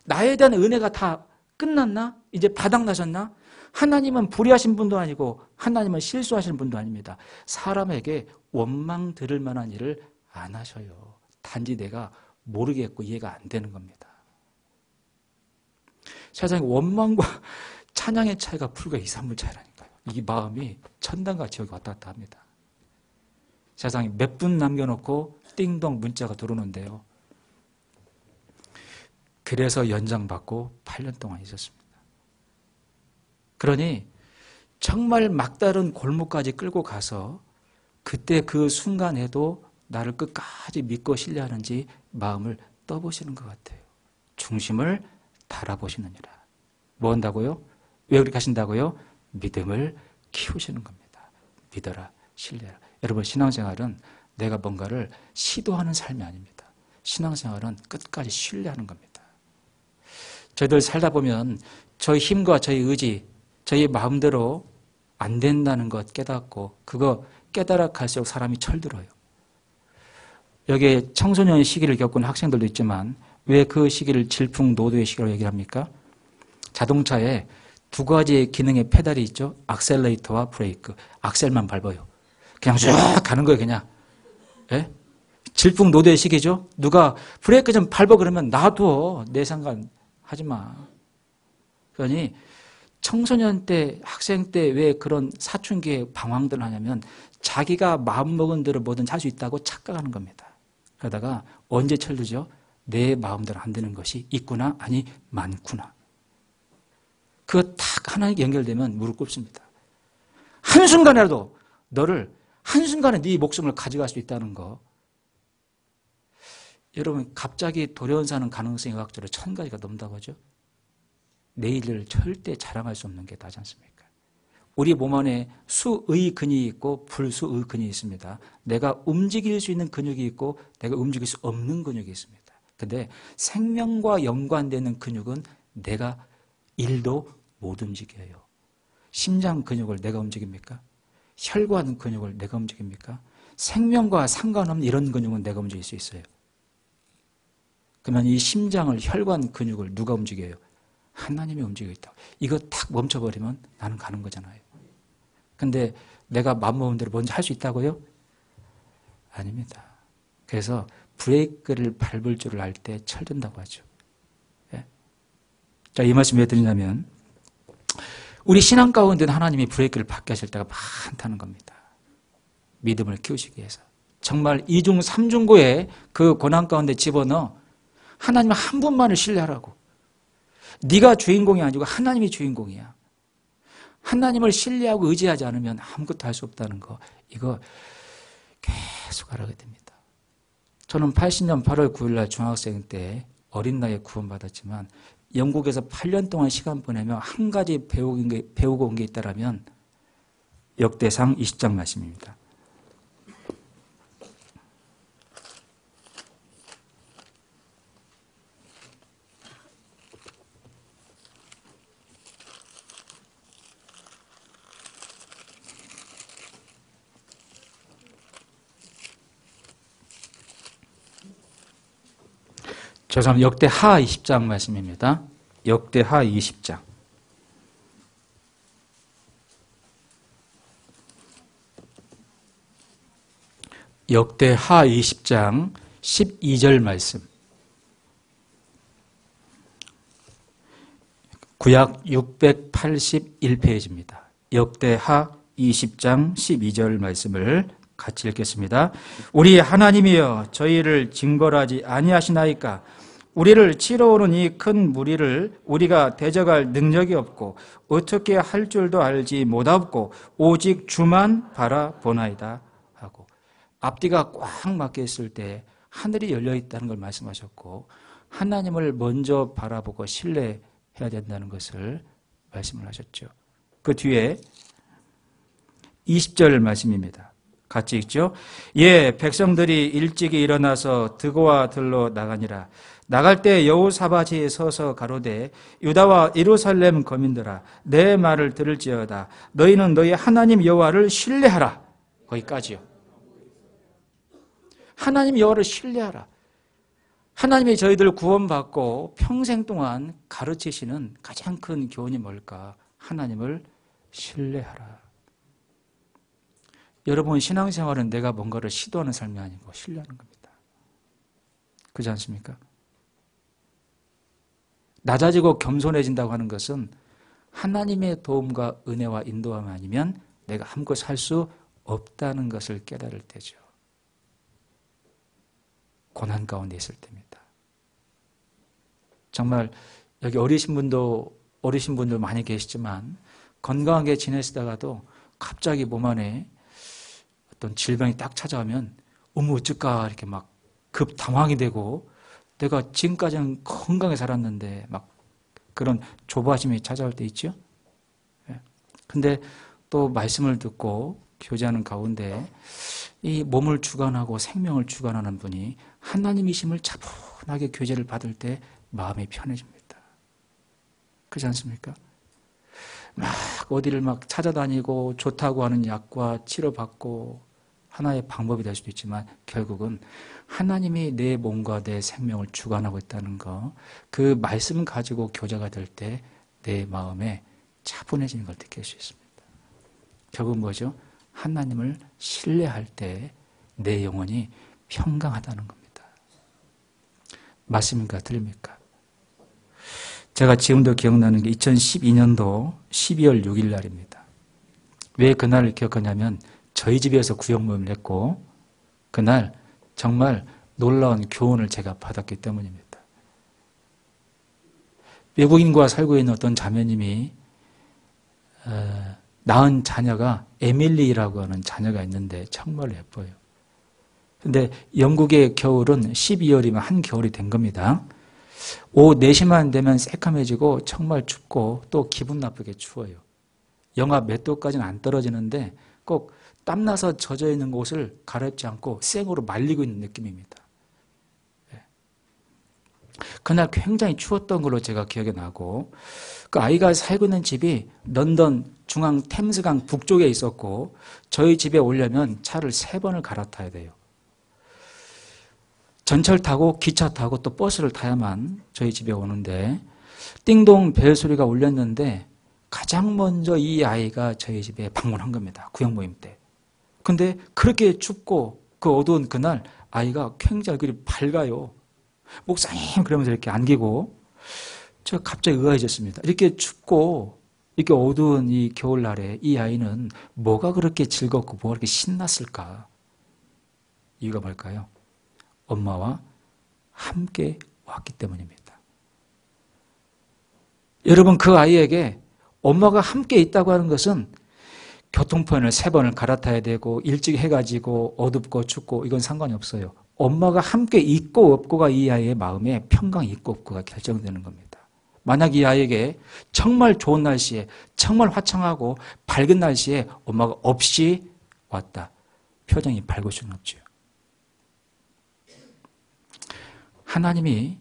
나에 대한 은혜가 다 끝났나? 이제 바닥나셨나? 하나님은 불의하신 분도 아니고 하나님은 실수하시는 분도 아닙니다. 사람에게 원망 들을 만한 일을 안 하셔요. 단지 내가 모르겠고 이해가 안 되는 겁니다. 세상에 원망과 찬양의 차이가 불과 2, 3분 차이라니까요. 이 마음이 천당과 지옥이 왔다 갔다 합니다. 세상에 몇 분 남겨놓고 띵동 문자가 들어오는데요. 그래서 연장받고 8년 동안 있었습니다. 그러니 정말 막다른 골목까지 끌고 가서 그때 그 순간에도 나를 끝까지 믿고 신뢰하는지 마음을 떠보시는 것 같아요. 중심을 달아보시느니라. 뭐 한다고요? 왜 그렇게 하신다고요? 믿음을 키우시는 겁니다. 믿어라, 신뢰라. 여러분 신앙생활은 내가 뭔가를 시도하는 삶이 아닙니다. 신앙생활은 끝까지 신뢰하는 겁니다. 저희들 살다 보면 저희 힘과 저희 의지, 저희 마음대로 안 된다는 것 깨닫고 그거 깨달아 갈수록 사람이 철들어요. 여기에 청소년 시기를 겪은 학생들도 있지만 왜 그 시기를 질풍노도의 시기로 얘기를 합니까? 자동차에 두 가지의 기능의 페달이 있죠. 악셀레이터와 브레이크. 악셀만 밟아요. 그냥 쭉 가는 거예요, 그냥. 예? 질풍노도의 시기죠. 누가 브레이크 좀 밟아 그러면 놔둬. 내 상관 하지 마. 그러니 청소년 때, 학생 때 왜 그런 사춘기에 방황들을 하냐면 자기가 마음먹은 대로 뭐든 할 수 있다고 착각하는 겁니다. 그러다가 언제 철들죠? 내 마음대로 안 되는 것이 있구나, 아니 많구나. 그거 딱 하나 연결되면 무릎 꿇습니다. 한순간에라도 너를 한순간에 네 목숨을 가져갈 수 있다는 거. 여러분 갑자기 돌연사는 가능성이 과학적으로 1000가지가 넘다고 하죠. 내일을 절대 자랑할 수 없는 게 나지 않습니까? 우리 몸 안에 수의 근육이 있고 불수의 근육이 있습니다. 내가 움직일 수 있는 근육이 있고 내가 움직일 수 없는 근육이 있습니다. 근데 생명과 연관되는 근육은 내가 일도 못 움직여요. 심장 근육을 내가 움직입니까? 혈관 근육을 내가 움직입니까? 생명과 상관없는 이런 근육은 내가 움직일 수 있어요. 그러면 이 심장을, 혈관 근육을 누가 움직여요? 하나님이 움직이고 있다고. 이거 탁 멈춰버리면 나는 가는 거잖아요. 근데 내가 마음먹은 대로 먼저 할 수 있다고요? 아닙니다. 그래서 브레이크를 밟을 줄을 알 때 철든다고 하죠. 예? 자, 이 말씀 왜 드리냐면 우리 신앙 가운데는 하나님이 브레이크를 밟게 하실 때가 많다는 겁니다. 믿음을 키우시기 위해서. 정말 이중 삼중고에 그 고난 가운데 집어넣어 하나님 한 분만을 신뢰하라고. 네가 주인공이 아니고 하나님이 주인공이야. 하나님을 신뢰하고 의지하지 않으면 아무것도 할 수 없다는 거. 이거 계속 알아가야 됩니다. 저는 80년 8월 9일 날 중학생 때 어린 나이에 구원받았지만 영국에서 8년 동안 시간 보내며 한 가지 배우고 온 게 있다면 역대상 20장 말씀입니다. 죄송합니다. 역대하 20장 말씀입니다. 역대하 20장. 역대하 20장 12절 말씀. 구약 681페이지입니다. 역대하 20장 12절 말씀을 같이 읽겠습니다. 우리 하나님이여 저희를 징벌하지 아니하시나이까. 우리를 치러오는 이 큰 무리를 우리가 대적할 능력이 없고 어떻게 할 줄도 알지 못하고 오직 주만 바라보나이다 하고, 앞뒤가 꽉 막혀 있을 때 하늘이 열려 있다는 걸 말씀하셨고 하나님을 먼저 바라보고 신뢰해야 된다는 것을 말씀을 하셨죠. 그 뒤에 20절 말씀입니다. 같이 읽죠. 예, 백성들이 일찍이 일어나서 드고와 들로 나가니라. 나갈 때 여호사밧이 서서 가로되 유다와 예루살렘 거민들아 내 말을 들을지어다. 너희는 너희 하나님 여호와를 신뢰하라. 거기까지요. 하나님 여호와를 신뢰하라. 하나님이 저희들 구원받고 평생 동안 가르치시는 가장 큰 교훈이 뭘까? 하나님을 신뢰하라. 여러분 신앙생활은 내가 뭔가를 시도하는 삶이 아니고 신뢰하는 겁니다. 그렇지 않습니까? 낮아지고 겸손해진다고 하는 것은 하나님의 도움과 은혜와 인도함 아니면 내가 아무것도 할 수 없다는 것을 깨달을 때죠. 고난 가운데 있을 때입니다. 정말 여기 어리신 분들 많이 계시지만 건강하게 지내시다가도 갑자기 몸 안에 어떤 질병이 딱 찾아오면 어머 어쩔까 이렇게 막 급 당황이 되고 내가 지금까지는 건강하게 살았는데 막 그런 조바심이 찾아올 때 있죠. 근데 또 말씀을 듣고 교제하는 가운데 이 몸을 주관하고 생명을 주관하는 분이 하나님이심을 차분하게 교제를 받을 때 마음이 편해집니다. 그렇지 않습니까? 막 어디를 막 찾아다니고 좋다고 하는 약과 치료받고 하나의 방법이 될 수도 있지만 결국은 하나님이 내 몸과 내 생명을 주관하고 있다는 거, 그 말씀 가지고 교제가 될 때 내 마음에 차분해지는 걸 느낄 수 있습니다. 결국은 뭐죠? 하나님을 신뢰할 때 내 영혼이 평강하다는 겁니다. 맞습니까? 들립니까? 제가 지금도 기억나는 게 2012년도 12월 6일 날입니다. 왜 그날을 기억하냐면 저희 집에서 구역 모임을 했고 그날 정말 놀라운 교훈을 제가 받았기 때문입니다. 외국인과 살고 있는 어떤 자매님이 낳은 자녀가 에밀리라고 하는 자녀가 있는데 정말 예뻐요. 근데 영국의 겨울은 12월이면 한겨울이 된 겁니다. 오후 4시만 되면 새카매지고 정말 춥고 또 기분 나쁘게 추워요. 영하 몇 도까지는 안 떨어지는데 꼭 땀나서 젖어 있는 옷을 갈아입지 않고 생으로 말리고 있는 느낌입니다. 그날 굉장히 추웠던 걸로 제가 기억이 나고, 그 아이가 살고 있는 집이 런던 중앙 템스강 북쪽에 있었고, 저희 집에 오려면 차를 3번을 갈아타야 돼요. 전철 타고 기차 타고 또 버스를 타야만 저희 집에 오는데, 띵동 벨 소리가 울렸는데 가장 먼저 이 아이가 저희 집에 방문한 겁니다. 구역 모임 때. 근데 그렇게 춥고 그 어두운 그날 아이가 굉장히 얼굴이 밝아요. 목사님 그러면서 이렇게 안기고, 제가 갑자기 의아해졌습니다. 이렇게 춥고 이렇게 어두운 이 겨울날에 이 아이는 뭐가 그렇게 즐겁고 뭐가 그렇게 신났을까? 이유가 뭘까요? 엄마와 함께 왔기 때문입니다. 여러분, 그 아이에게 엄마가 함께 있다고 하는 것은 교통편을 3번을 갈아타야 되고 일찍 해가지고 어둡고 춥고 이건 상관이 없어요. 엄마가 함께 있고 없고가 이 아이의 마음에 평강 있고 없고가 결정되는 겁니다. 만약 이 아이에게 정말 좋은 날씨에 정말 화창하고 밝은 날씨에 엄마가 없이 왔다. 표정이 밝을 수는 없죠. 하나님이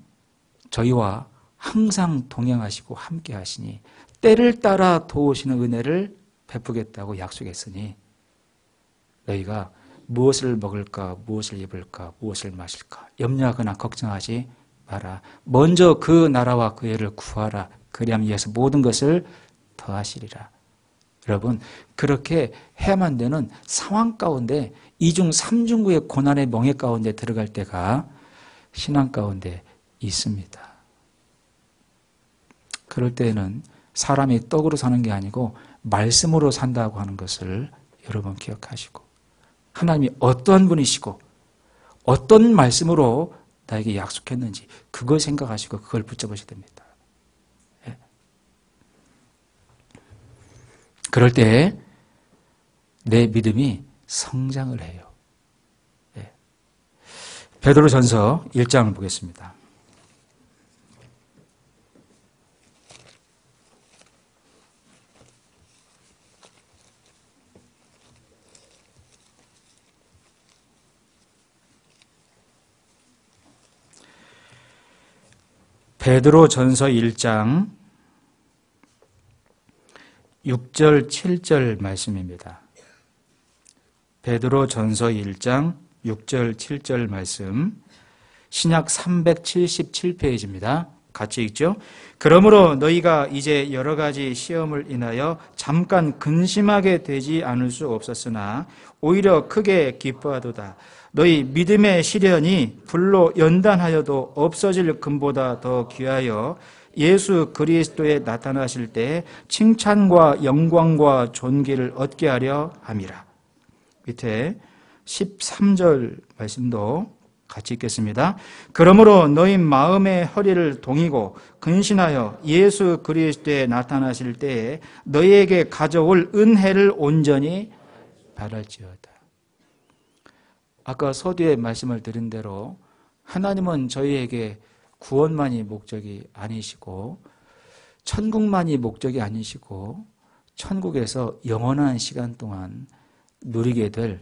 저희와 항상 동행하시고 함께 하시니 때를 따라 도우시는 은혜를 베푸겠다고 약속했으니 너희가 무엇을 먹을까, 무엇을 입을까, 무엇을 마실까 염려하거나 걱정하지 마라. 먼저 그 나라와 그 의를 구하라. 그리하면 이에서 모든 것을 더하시리라. 여러분, 그렇게 해야만 되는 상황 가운데 이중 삼중구의 고난의 멍에 가운데 들어갈 때가 신앙 가운데 있습니다. 그럴 때에는 사람이 떡으로 사는 게 아니고 말씀으로 산다고 하는 것을 여러분 기억하시고, 하나님이 어떠한 분이시고 어떤 말씀으로 나에게 약속했는지 그걸 생각하시고 그걸 붙잡으셔야 됩니다. 예. 그럴 때 내 믿음이 성장을 해요. 예. 베드로전서 1장을 보겠습니다. 베드로전서 1장 6절 7절 말씀입니다. 베드로전서 1장 6절 7절 말씀, 신약 377페이지입니다. 같이 읽죠. 그러므로 너희가 이제 여러 가지 시험을 인하여 잠깐 근심하게 되지 않을 수 없었으나 오히려 크게 기뻐하도다. 너희 믿음의 시련이 불로 연단하여도 없어질 금보다 더 귀하여 예수 그리스도에 나타나실 때 칭찬과 영광과 존귀를 얻게 하려 함이라. 밑에 13절 말씀도 같이 읽겠습니다. 그러므로 너희 마음의 허리를 동이고 근신하여 예수 그리스도에 나타나실 때에 너희에게 가져올 은혜를 온전히 바랄지어다. 아까 서두에 말씀을 드린 대로 하나님은 저희에게 구원만이 목적이 아니시고 천국만이 목적이 아니시고 천국에서 영원한 시간 동안 누리게 될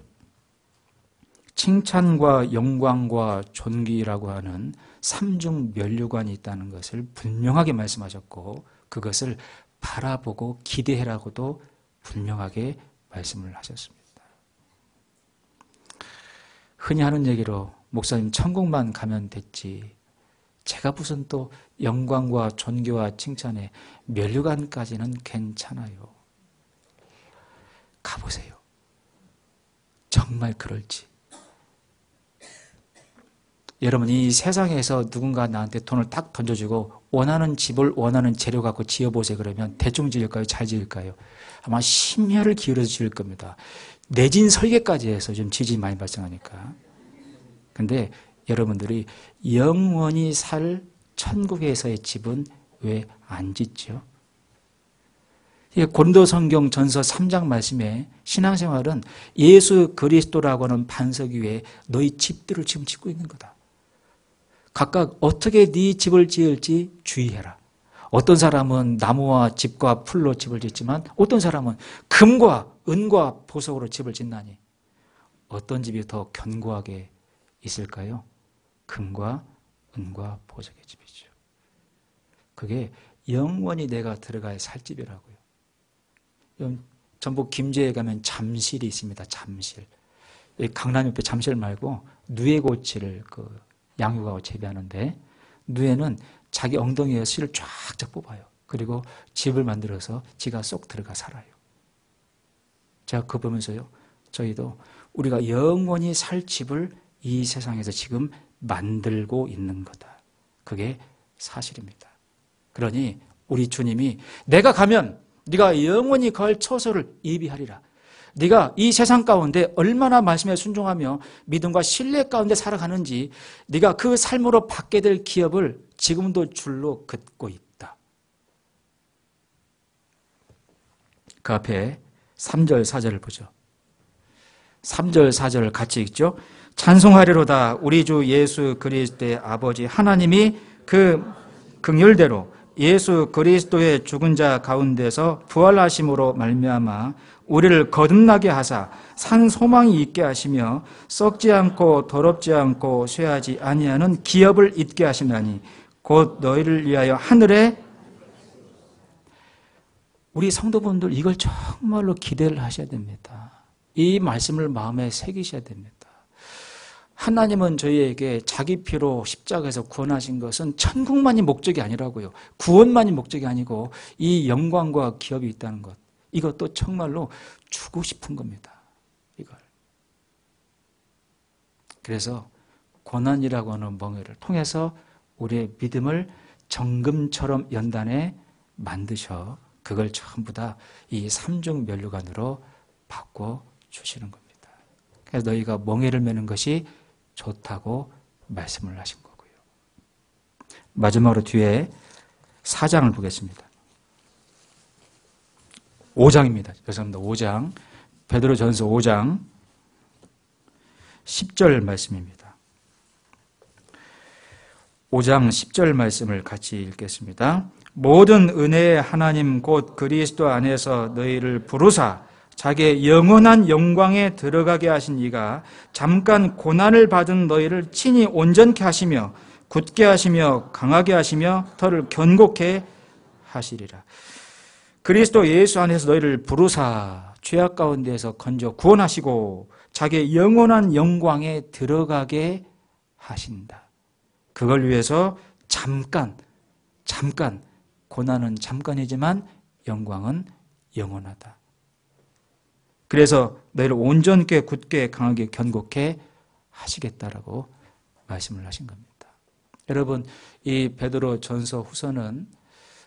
칭찬과 영광과 존귀라고 하는 삼중 면류관이 있다는 것을 분명하게 말씀하셨고 그것을 바라보고 기대해라고도 분명하게 말씀을 하셨습니다. 흔히 하는 얘기로 목사님 천국만 가면 됐지, 제가 무슨 또 영광과 존귀와 칭찬에 면류관까지는 괜찮아요. 가보세요. 정말 그럴지. 여러분, 이 세상에서 누군가 나한테 돈을 딱 던져주고 원하는 집을 원하는 재료 갖고 지어보세요 그러면 대충 지을까요? 잘 지을까요? 아마 심혈을 기울여서 지을 겁니다. 내진 설계까지 해서 좀 지진이 많이 발생하니까. 근데 여러분들이 영원히 살 천국에서의 집은 왜 안 짓죠? 고린도성경 전서 3장 말씀에 신앙생활은 예수 그리스도라고 하는 반석 위에 너희 집들을 지금 짓고 있는 거다. 각각 어떻게 네 집을 지을지 주의해라. 어떤 사람은 나무와 집과 풀로 집을 짓지만 어떤 사람은 금과 은과 보석으로 집을 짓나니 어떤 집이 더 견고하게 있을까요? 금과 은과 보석의 집이죠. 그게 영원히 내가 들어갈 살 집이라고요. 전북 김제에 가면 잠실이 있습니다. 잠실. 강남 옆에 잠실 말고 누에고치를 양육하고 재배하는데 누에는 자기 엉덩이에 씨를 쫙쫙 뽑아요. 그리고 집을 만들어서 지가 쏙 들어가 살아요. 제가 그거 보면서요. 저희도 우리가 영원히 살 집을 이 세상에서 지금 만들고 있는 거다. 그게 사실입니다. 그러니 우리 주님이 내가 가면 네가 영원히 거할 처소를 예비하리라. 네가 이 세상 가운데 얼마나 말씀에 순종하며 믿음과 신뢰 가운데 살아가는지 네가 그 삶으로 받게 될 기업을 지금도 줄로 긋고 있다. 그 앞에 3절 4절을 보죠. 3절 4절을 같이 읽죠. 찬송하리로다 우리 주 예수 그리스도의 아버지 하나님이 그 긍휼대로 예수 그리스도의 죽은 자 가운데서 부활하심으로 말미암아 우리를 거듭나게 하사 산 소망이 있게 하시며 썩지 않고 더럽지 않고 쇠하지 아니하는 기업을 잊게 하시나니 곧 너희를 위하여 하늘에 우리 성도분들 이걸 정말로 기대를 하셔야 됩니다. 이 말씀을 마음에 새기셔야 됩니다. 하나님은 저희에게 자기 피로 십자가에서 구원하신 것은 천국만이 목적이 아니라고요. 구원만이 목적이 아니고 이 영광과 기업이 있다는 것. 이것도 정말로 주고 싶은 겁니다. 이걸. 그래서 고난이라고 하는 멍에를 통해서 우리의 믿음을 정금처럼 연단해 만드셔 그걸 전부 다 이 삼중 면류관으로 바꿔 주시는 겁니다. 그래서 너희가 멍에를 매는 것이 좋다고 말씀을 하신 거고요. 마지막으로 뒤에 4장을 보겠습니다. 5장입니다. 죄송합니다. 5장. 베드로전서 5장 10절 말씀입니다. 5장 10절 말씀을 같이 읽겠습니다. 모든 은혜의 하나님 곧 그리스도 안에서 너희를 부르사 자기의 영원한 영광에 들어가게 하신 이가 잠깐 고난을 받은 너희를 친히 온전케 하시며 굳게 하시며 강하게 하시며 터를 견고케 하시리라. 그리스도 예수 안에서 너희를 부르사 죄악 가운데에서 건져 구원하시고 자기의 영원한 영광에 들어가게 하신다. 그걸 위해서 잠깐 고난은 잠깐이지만 영광은 영원하다. 그래서 너희를 온전케 굳게 강하게 견고케 하시겠다라고 말씀을 하신 겁니다. 여러분, 이 베드로 전서 후서는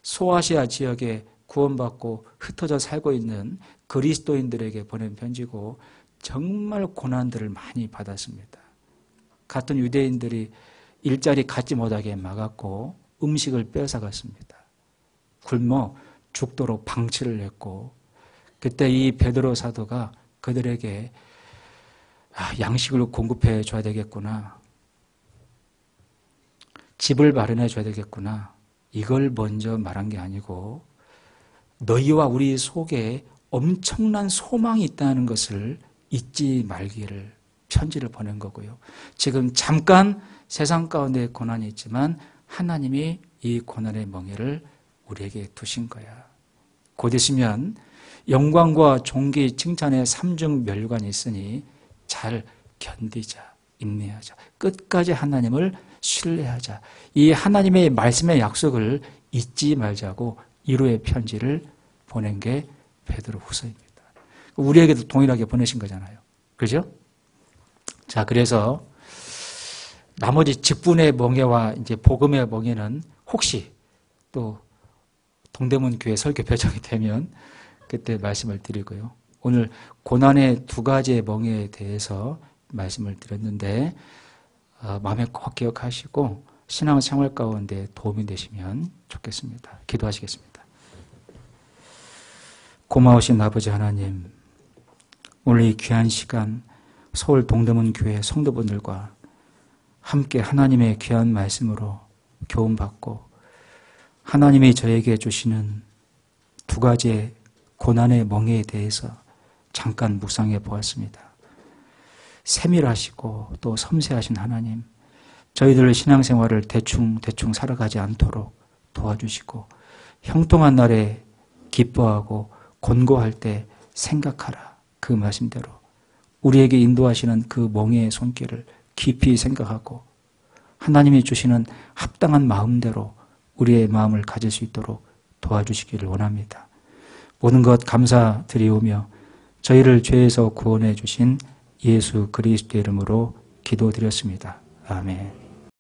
소아시아 지역에 구원받고 흩어져 살고 있는 그리스도인들에게 보낸 편지고 정말 고난들을 많이 받았습니다. 같은 유대인들이 일자리 갖지 못하게 막았고 음식을 빼앗아갔습니다. 굶어 죽도록 방치를 했고 그때 이 베드로 사도가 그들에게 양식을 공급해 줘야 되겠구나. 집을 마련해 줘야 되겠구나. 이걸 먼저 말한 게 아니고 너희와 우리 속에 엄청난 소망이 있다는 것을 잊지 말기를 편지를 보낸 거고요. 지금 잠깐 세상 가운데 고난이 있지만 하나님이 이 고난의 멍에를 우리에게 두신 거야. 곧 있으면 영광과 존귀 칭찬의 삼중 면류관이 있으니 잘 견디자, 인내하자. 끝까지 하나님을 신뢰하자. 이 하나님의 말씀의 약속을 잊지 말자고 1호의 편지를 보낸 게 베드로 후서입니다. 우리에게도 동일하게 보내신 거잖아요. 그죠? 자, 그래서 나머지 직분의 멍에와 이제 복음의 멍에는 혹시 또 동대문 교회 설교 배정이 되면 그때 말씀을 드리고요. 오늘 고난의 두 가지의 멍에에 대해서 말씀을 드렸는데 마음에 꼭 기억하시고 신앙생활 가운데 도움이 되시면 좋겠습니다. 기도하시겠습니다. 고마우신 아버지 하나님, 오늘 이 귀한 시간 서울 동대문 교회 성도분들과 함께 하나님의 귀한 말씀으로 교훈받고 하나님이 저에게 주시는 두 가지의 고난의 멍에에 대해서 잠깐 묵상해 보았습니다. 세밀하시고 또 섬세하신 하나님, 저희들 신앙생활을 대충 살아가지 않도록 도와주시고 형통한 날에 기뻐하고 곤고할 때 생각하라. 그 말씀대로 우리에게 인도하시는 그 멍에의 손길을 깊이 생각하고 하나님이 주시는 합당한 마음대로 우리의 마음을 가질 수 있도록 도와주시기를 원합니다. 모든 것 감사드리오며 저희를 죄에서 구원해 주신 예수 그리스도의 이름으로 기도드렸습니다. 아멘.